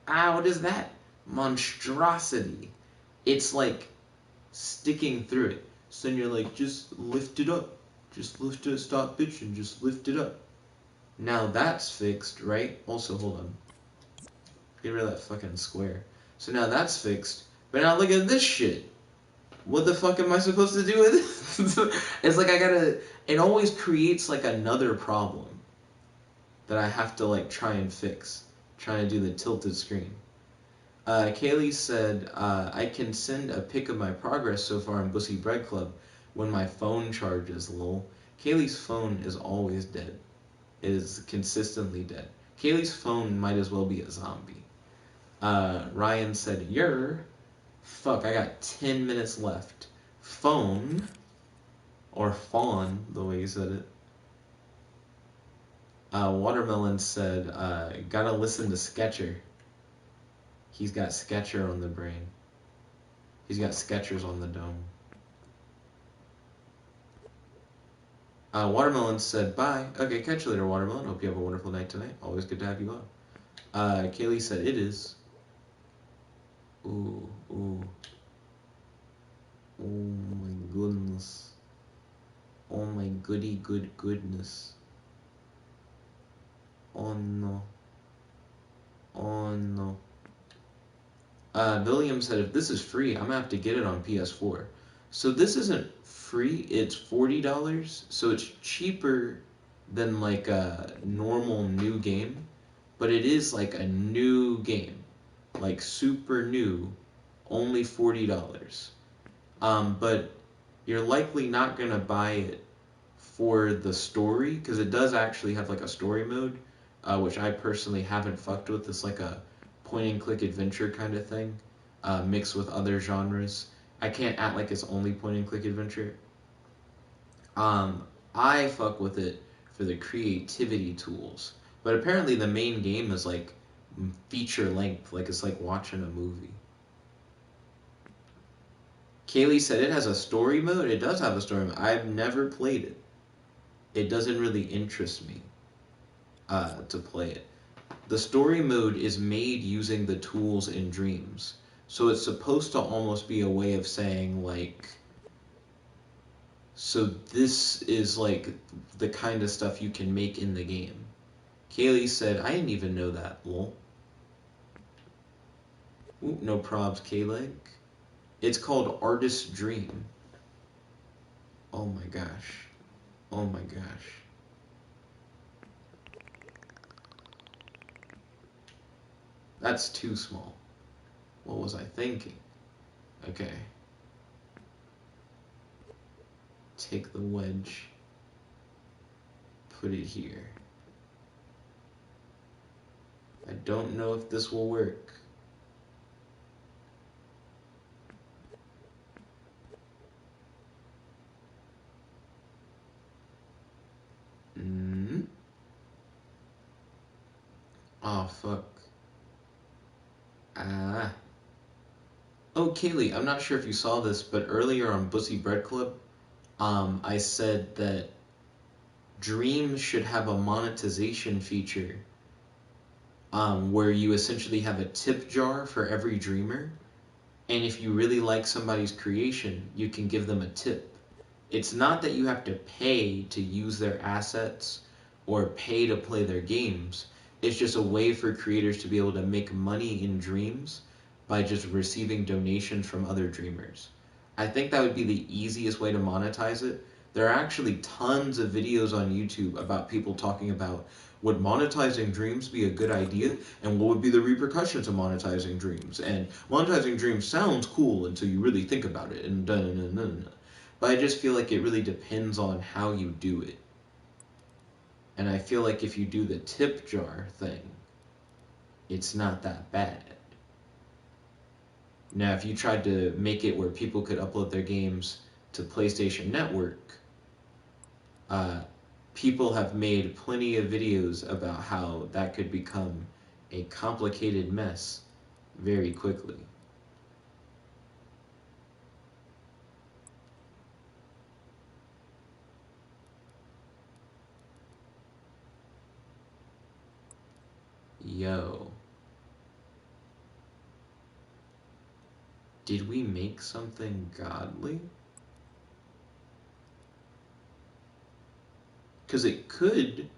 what is that? Monstrosity. It's like sticking through it. So then you're like, just lift it up. Just lift it, stop bitching, just lift it up. Now that's fixed, right? Also, hold on. Get rid of that fucking square. So now that's fixed. But now look at this shit. What the fuck am I supposed to do with this? It's like it always creates like another problem that I have to like try and fix. Trying to do the tilted screen. Kaylee said, "I can send a pic of my progress so far in Bussy Bread Club when my phone charges, lol." Kaylee's phone is always dead. It is consistently dead. Kaylee's phone might as well be a zombie. Ryan said, fuck, I got 10 minutes left. Phone, or fawn, the way you said it. Watermelon said, "Gotta listen to Sketcher. He's got Sketcher on the brain." He's got Skechers on the dome. Watermelon said bye. Okay, catch you later, Watermelon. Hope you have a wonderful night tonight. Always good to have you on. Kaylee said it is. Ooh, ooh. Oh my goodness. Oh my goodness. Oh no. Oh no. William said if this is free, I'm gonna have to get it on PS4. So this isn't free, it's $40, so it's cheaper than like a normal new game, but it is like a new game, like super new, only $40. But you're likely not gonna buy it for the story, because it does actually have like a story mode, which I personally haven't fucked with. It's like a point and click adventure kind of thing, mixed with other genres. I can't act like it's only point and click adventure. I fuck with it for the creativity tools, but apparently the main game is like feature length, like it's like watching a movie. Kaylee said it has a story mode. It does have a story mode. I've never played it. It doesn't really interest me to play it. The story mode is made using the tools in Dreams. So it's supposed to almost be a way of saying, like, so this is like the kind of stuff you can make in the game. Kaylee said, I didn't even know that, lol. Ooh, no probs, Kayleg. It's called Artist Dream. Oh my gosh. Oh my gosh. That's too small. What was I thinking? Okay. Take the wedge. Put it here. I don't know if this will work. Oh, fuck. Ah. Oh, Kaylee, I'm not sure if you saw this, but earlier on Bussy Bread Club, I said that Dreams should have a monetization feature where you essentially have a tip jar for every dreamer, and if you really like somebody's creation, you can give them a tip. It's not that you have to pay to use their assets or pay to play their games. It's just a way for creators to be able to make money in Dreams by just receiving donations from other dreamers. I think that would be the easiest way to monetize it. There are actually tons of videos on YouTube about people talking about, would monetizing Dreams be a good idea, and what would be the repercussions of monetizing Dreams, and monetizing Dreams sounds cool until you really think about it, and da-na-na-na-na. But I just feel like it really depends on how you do it. And I feel like if you do the tip jar thing, it's not that bad. Now, if you tried to make it where people could upload their games to PlayStation Network, people have made plenty of videos about how that could become a complicated mess very quickly. Yo. Did we make something godly? Because it could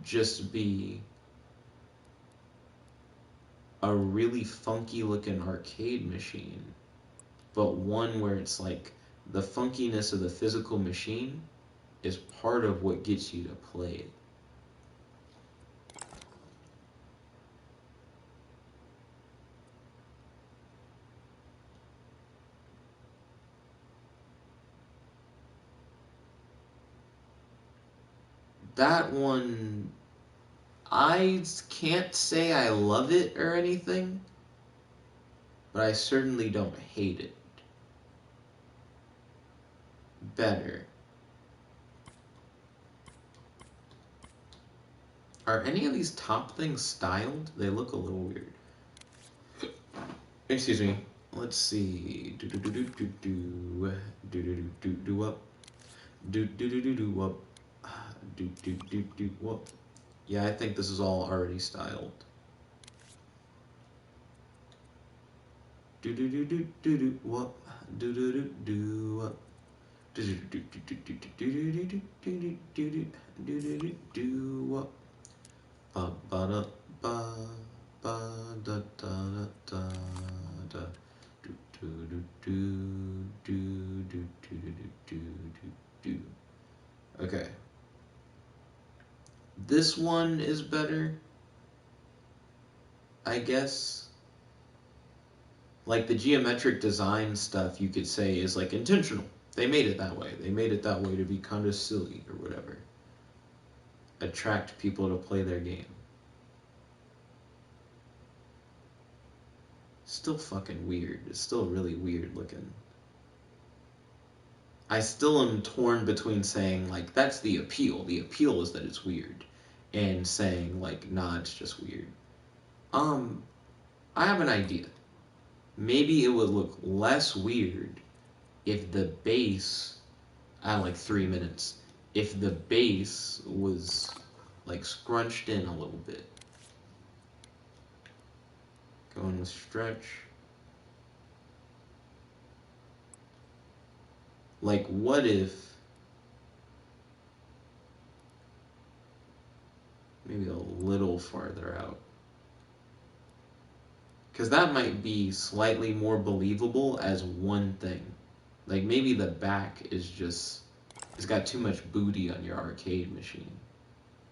just be a really funky looking arcade machine, but one where it's like the funkiness of the physical machine is part of what gets you to play it. That one, I can't say I love it or anything, but I certainly don't hate it. Better. Are any of these top things styled? They look a little weird. Excuse me. let's see. Do do do do do do do do do do up. Do do do do do up. Do do do do up. Yeah, I think this is all already styled. Do do do do do do what? Do do do do what? Do do do do do do do do do do do do do do what? Ba ba da ba ba da da da da. Do do do do do do do do do do. Okay. This one is better, I guess. Like the geometric design stuff, you could say is like intentional. They made it that way. They made it that way to be kind of silly or whatever. Attract people to play their game. Still fucking weird. It's still really weird looking. I still am torn between saying like that's the appeal. The appeal is that it's weird, and saying like nah, it's just weird. I have an idea. Maybe it would look less weird if the base at like 3 minutes, if the base was like scrunched in a little bit. Going with stretch. Like what if maybe a little farther out? Because that might be slightly more believable as one thing. Like maybe the back is just, it's got too much booty on your arcade machine.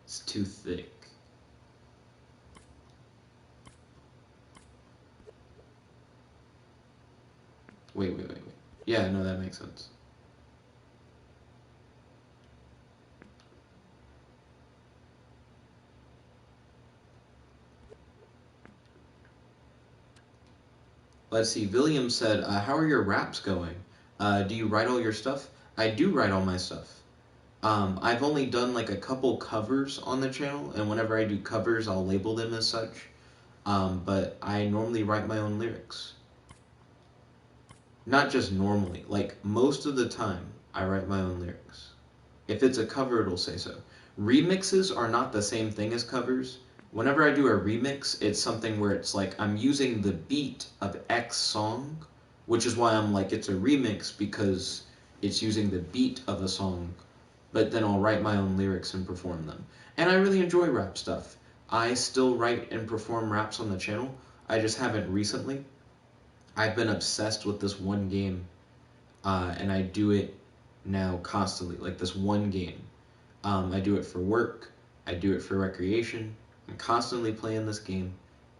It's too thick. Wait. Yeah, no, that makes sense. Let's see. William said, "How are your raps going? Do you write all your stuff?" I do write all my stuff. I've only done like a couple covers on the channel, and whenever I do covers, I'll label them as such. But I normally write my own lyrics. Not just normally, like most of the time, I write my own lyrics. If it's a cover, it'll say so. Remixes are not the same thing as covers. Whenever I do a remix, it's something where it's like I'm using the beat of X song, which is why I'm like it's a remix because it's using the beat of a song, but then I'll write my own lyrics and perform them. And I really enjoy rap stuff. I still write and perform raps on the channel. I just haven't recently. I've been obsessed with this one game, and I do it now constantly, like this one game. I do it for work. I do it for recreation. I'm constantly playing this game.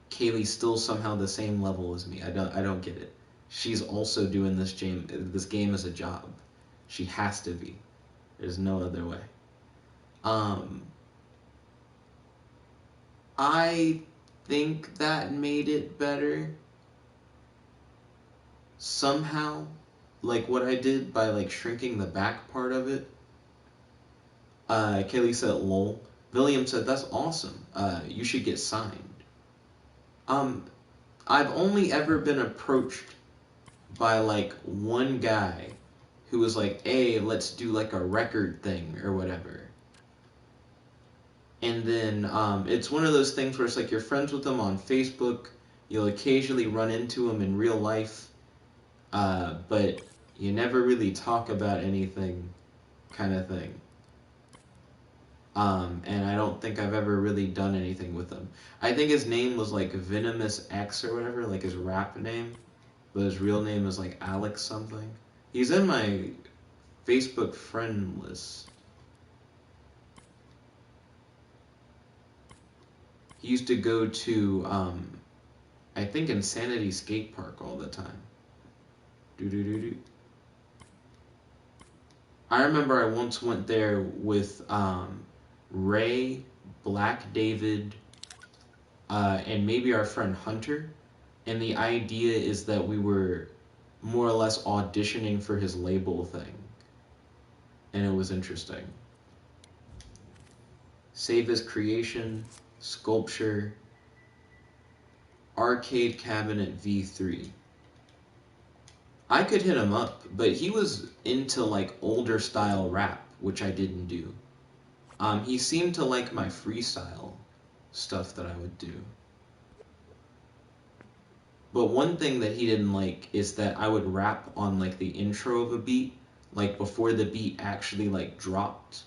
Kaylee's still somehow the same level as me. I don't get it. She's also doing this game as a job. She has to be. There's no other way. I think that made it better somehow, like what I did by like shrinking the back part of it. Kaylee said lol. William said that's awesome. You should get signed. I've only ever been approached by like one guy who was like, hey, let's do like a record thing or whatever. And then it's one of those things where it's like you're friends with them on Facebook, you'll occasionally run into them in real life, but you never really talk about anything, kind of thing. And I don't think I've ever really done anything with him. I think his name was like Venomous X or whatever, like his rap name, but his real name is like Alex something. He's in my Facebook friend list. He used to go to, I think, Insanity Skate Park all the time. Do. I remember I once went there with Ray, Black David, and maybe our friend Hunter. And the idea is that we were more or less auditioning for his label thing. And it was interesting. Save as creation, sculpture, arcade cabinet V3. I could hit him up, but he was into like older style rap, which I didn't do. He seemed to like my freestyle stuff that I would do. But one thing that he didn't like is that I would rap on like the intro of a beat, like before the beat actually like dropped.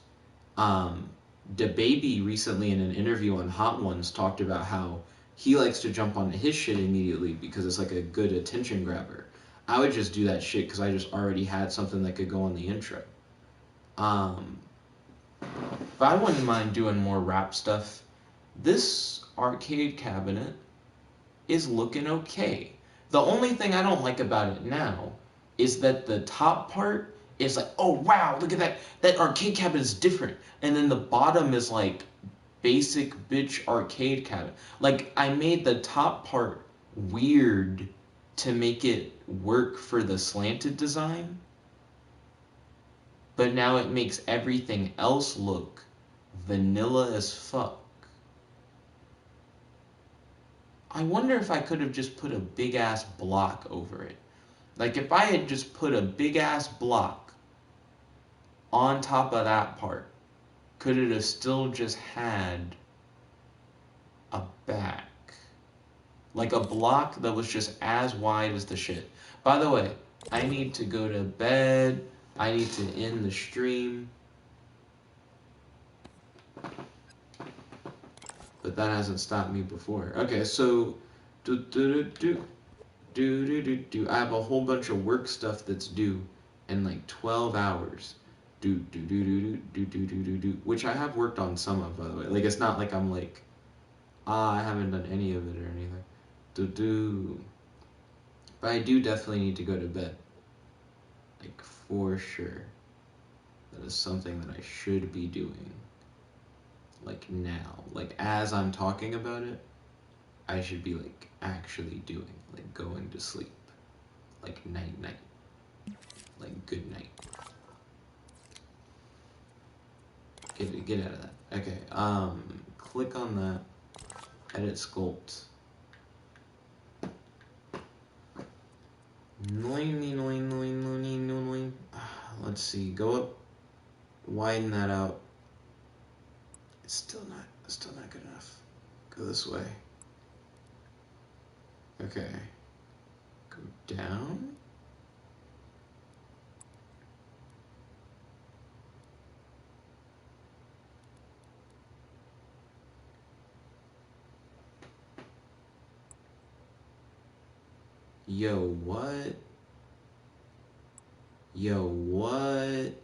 Um, DaBaby recently in an interview on Hot Ones talked about how he likes to jump onto his shit immediately because it's like a good attention grabber. I would just do that shit because I just already had something that could go on the intro. Um, but I wouldn't mind doing more rap stuff. This arcade cabinet is looking okay. The only thing I don't like about it now is that the top part is like, oh wow, look at that. That arcade cabinet is different. And then the bottom is like basic bitch arcade cabinet. Like I made the top part weird to make it work for the slanted design, but now it makes everything else look vanilla as fuck. I wonder if I could have just put a big ass block over it. Like if I had just put a big ass block on top of that part, could it have still just had a back? Like a block that was just as wide as the shit. By the way, I need to go to bed. I need to end the stream. But that hasn't stopped me before. Okay, so I have a whole bunch of work stuff that's due in like 12 hours. Which I have worked on some of, by the way. Like it's not like I'm like, I haven't done any of it or anything. But I do definitely need to go to bed. Like for sure. That is something that I should be doing. Like now. Like as I'm talking about it, I should be like actually doing. Like going to sleep. Like night night. Like good night. Get out of that. Okay, click on that. Edit sculpt. Let's see. Go up. Widen that out. It's still not good enough. Go this way. Okay. Go down. Yo, what? Yo, what?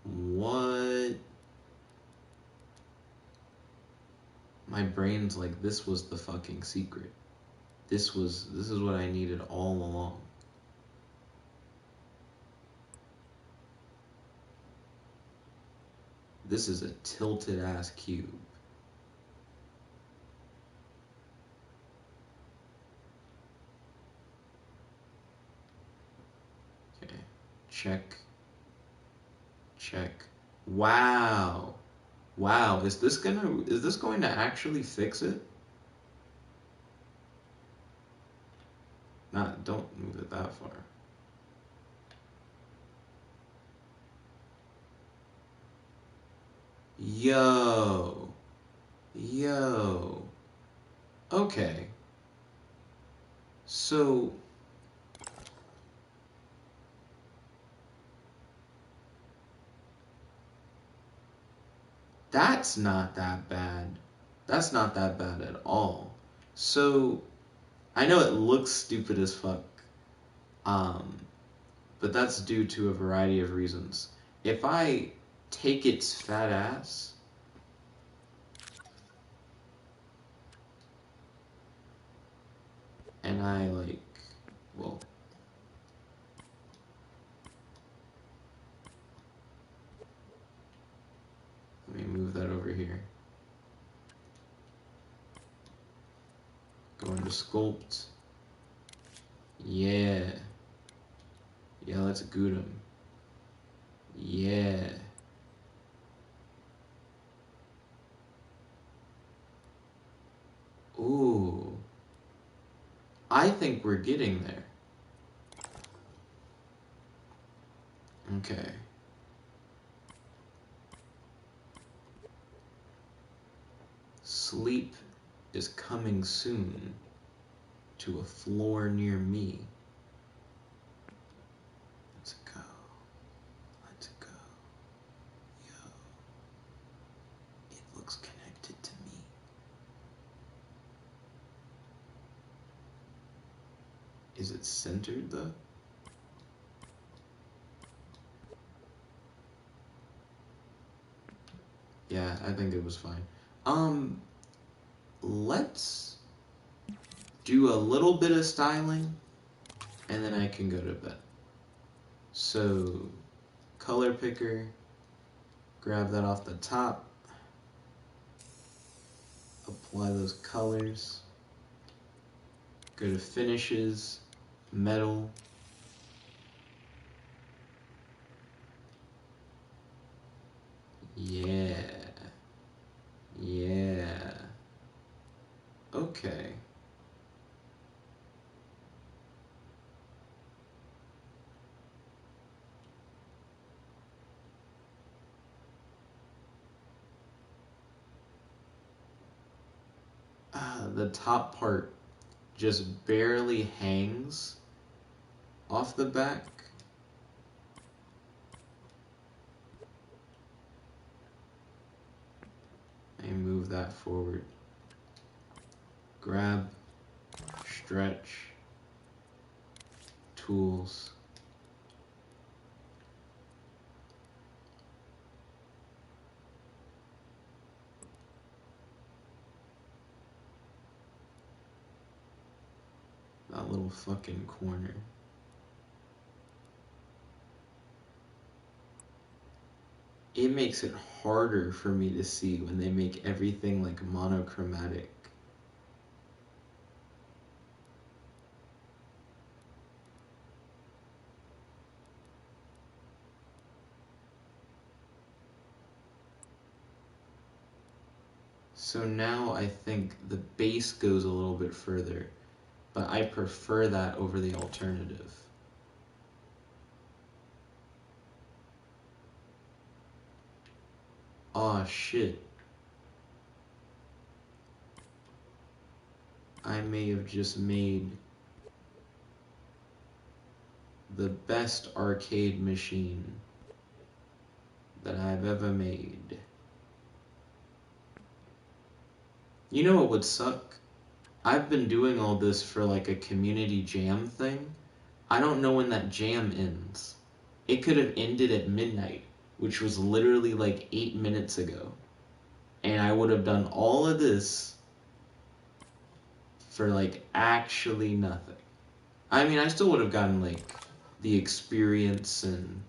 What? My brain's like, this was the fucking secret. This is what I needed all along. This is a tilted ass cube. Okay. Check. Check. Wow. Wow, is this going to actually fix it? Not, don't move it that far. Yo. Yo. Okay. So that's not that bad. That's not that bad at all. So I know it looks stupid as fuck. But that's due to a variety of reasons. If I take its fat ass and I like, well, let me move that over here. Go into sculpt. Yeah. Yeah, let's good him. Yeah. Ooh. I think we're getting there. Okay. Sleep is coming soon to a floor near me. Let's go. Let's go. Yo. It looks connected to me. Is it centered though? Yeah, I think it was fine. Let's do a little bit of styling and then I can go to bed. So, color picker, grab that off the top, apply those colors, go to finishes, metal, yeah, yeah, okay. The top part just barely hangs off the back. And move that forward. Grab, stretch, tools. That little fucking corner. It makes it harder for me to see when they make everything like monochromatic. So now I think the base goes a little bit further, but I prefer that over the alternative. Aw, shit. I may have just made the best arcade machine that I've ever made. You know what would suck? I've been doing all this for like a community jam thing. I don't know when that jam ends. It could have ended at midnight, which was literally like 8 minutes ago. And I would have done all of this for like actually nothing. I mean, I still would have gotten like the experience and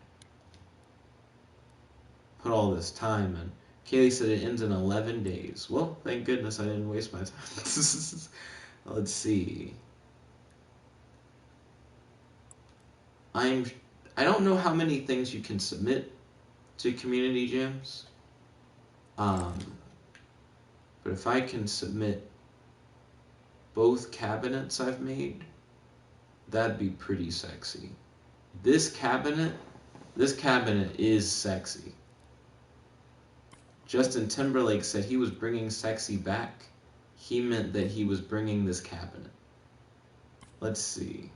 put all this time in. Kaylee said it ends in 11 days. Well, thank goodness I didn't waste my time. Let's see. I don't know how many things you can submit to community jams. But if I can submit both cabinets I've made, that'd be pretty sexy. This cabinet is sexy. Justin Timberlake said he was bringing sexy back. He meant that he was bringing this cabinet. Let's see.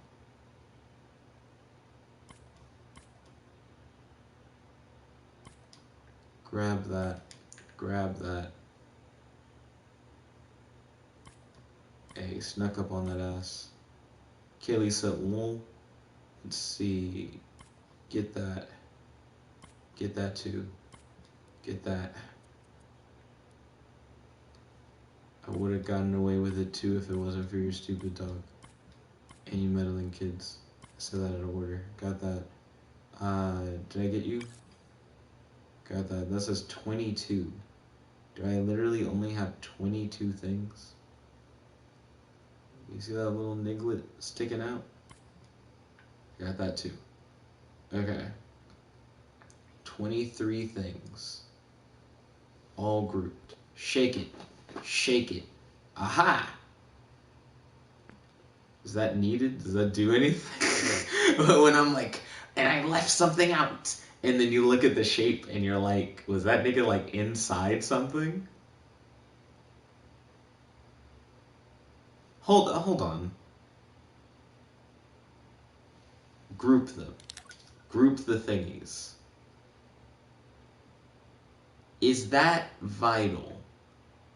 Grab that. Grab that. Hey, snuck up on that ass. Kaylee said, lol. Let's see. Get that. Get that too. Get that. I would have gotten away with it too if it wasn't for your stupid dog. And you meddling kids. I said that out of order. Got that. Did I get you? Got that. That says 22. Do I literally only have 22 things? You see that little niglet sticking out? Got that too. Okay. 23 things. All grouped. Shake it. Shake it. Aha! Is that needed? Does that do anything? When I'm like, and I left something out. And then you look at the shape and you're like, was that nigga like inside something? Hold on. Group them. Group the thingies. Is that vital?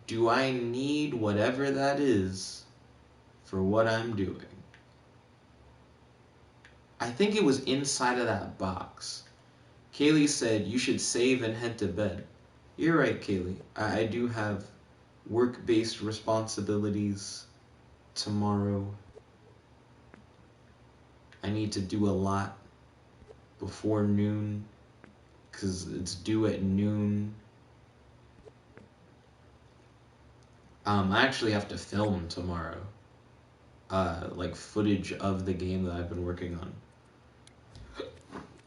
Do I need whatever that is for what I'm doing? I think it was inside of that box. Kaylee said you should save and head to bed. You're right, Kaylee. I do have work-based responsibilities tomorrow. I need to do a lot before noon because it's due at noon. I actually have to film tomorrow, like footage of the game that I've been working on.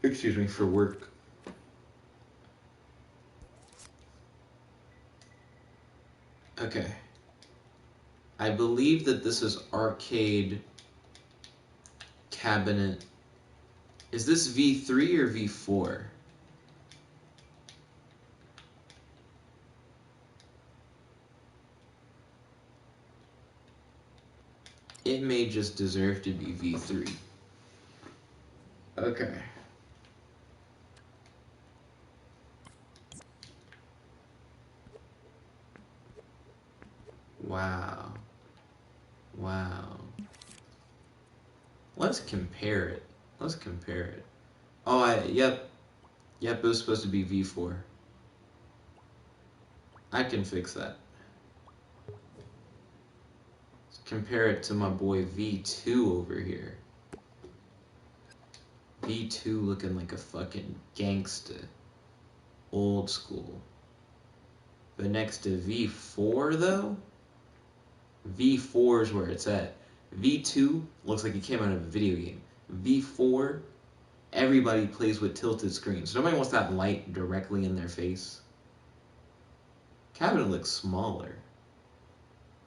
Excuse me, for work. Okay. I believe that this is arcade cabinet. Is this V3 or V4? It may just deserve to be V3. Okay. Wow. Wow. Let's compare it. Let's compare it. Oh, yep. Yep, it was supposed to be V4. I can fix that. Let's compare it to my boy V2 over here. V2 looking like a fucking gangsta. Old school. But next to V4 though, V4 is where it's at. V2 looks like it came out of a video game. V4, everybody plays with tilted screens. Nobody wants that light directly in their face. Cabinet looks smaller.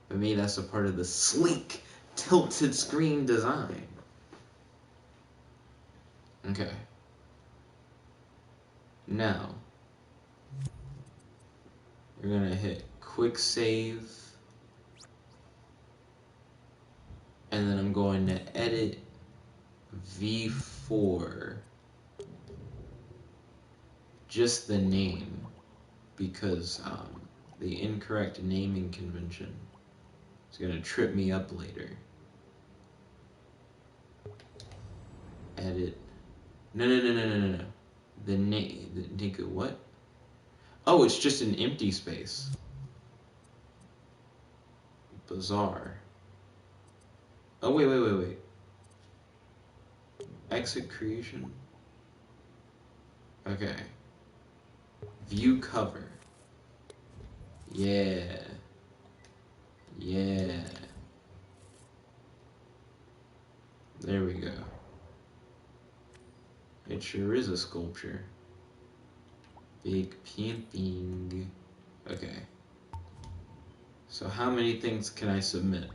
But maybe that's a part of the sleek, tilted screen design. Okay. Now, we're gonna hit quick save. And then I'm going to edit V4. Just the name. Because the incorrect naming convention is going to trip me up later. Edit. No. The name. What? Oh, it's just an empty space. Bizarre. Oh, wait. Exit creation. Okay. View cover. Yeah. There we go. It sure is a sculpture. Big pimping. Okay. So how many things can I submit?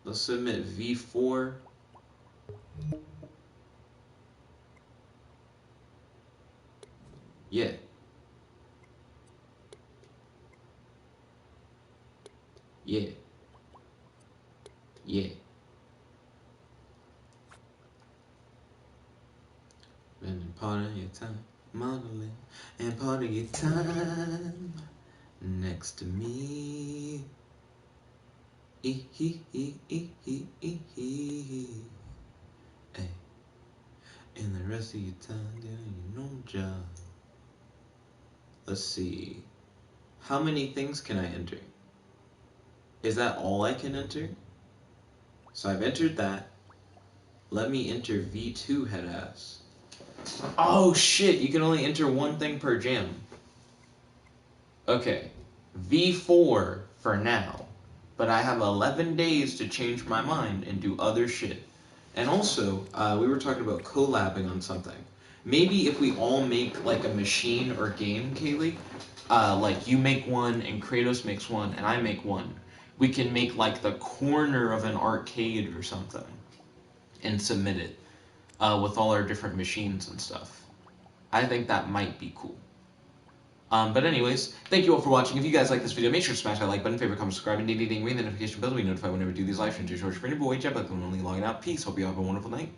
Let's submit V4. Yeah. And part of your time modeling, and part of your time next to me. Hey. And the rest of your time doing your normal job. Let's see. How many things can I enter? Is that all I can enter? So I've entered that. Let me enter V2 head ass. Oh shit, you can only enter one thing per jam. Okay. V4 for now. But I have 11 days to change my mind and do other shit. And also, we were talking about collabing on something. Maybe if we all make like a machine or game, Kaylee, like you make one and Kratos makes one and I make one, we can make like the corner of an arcade or something and submit it with all our different machines and stuff. I think that might be cool. But anyways, thank you all for watching. If you guys like this video, make sure to smash that like button, favorite, comment, subscribe, and ring the notification bell to be notified whenever we do these live streams. Your short for any boy, Jeff, but I'm only logging out. Peace. Hope you all have a wonderful night.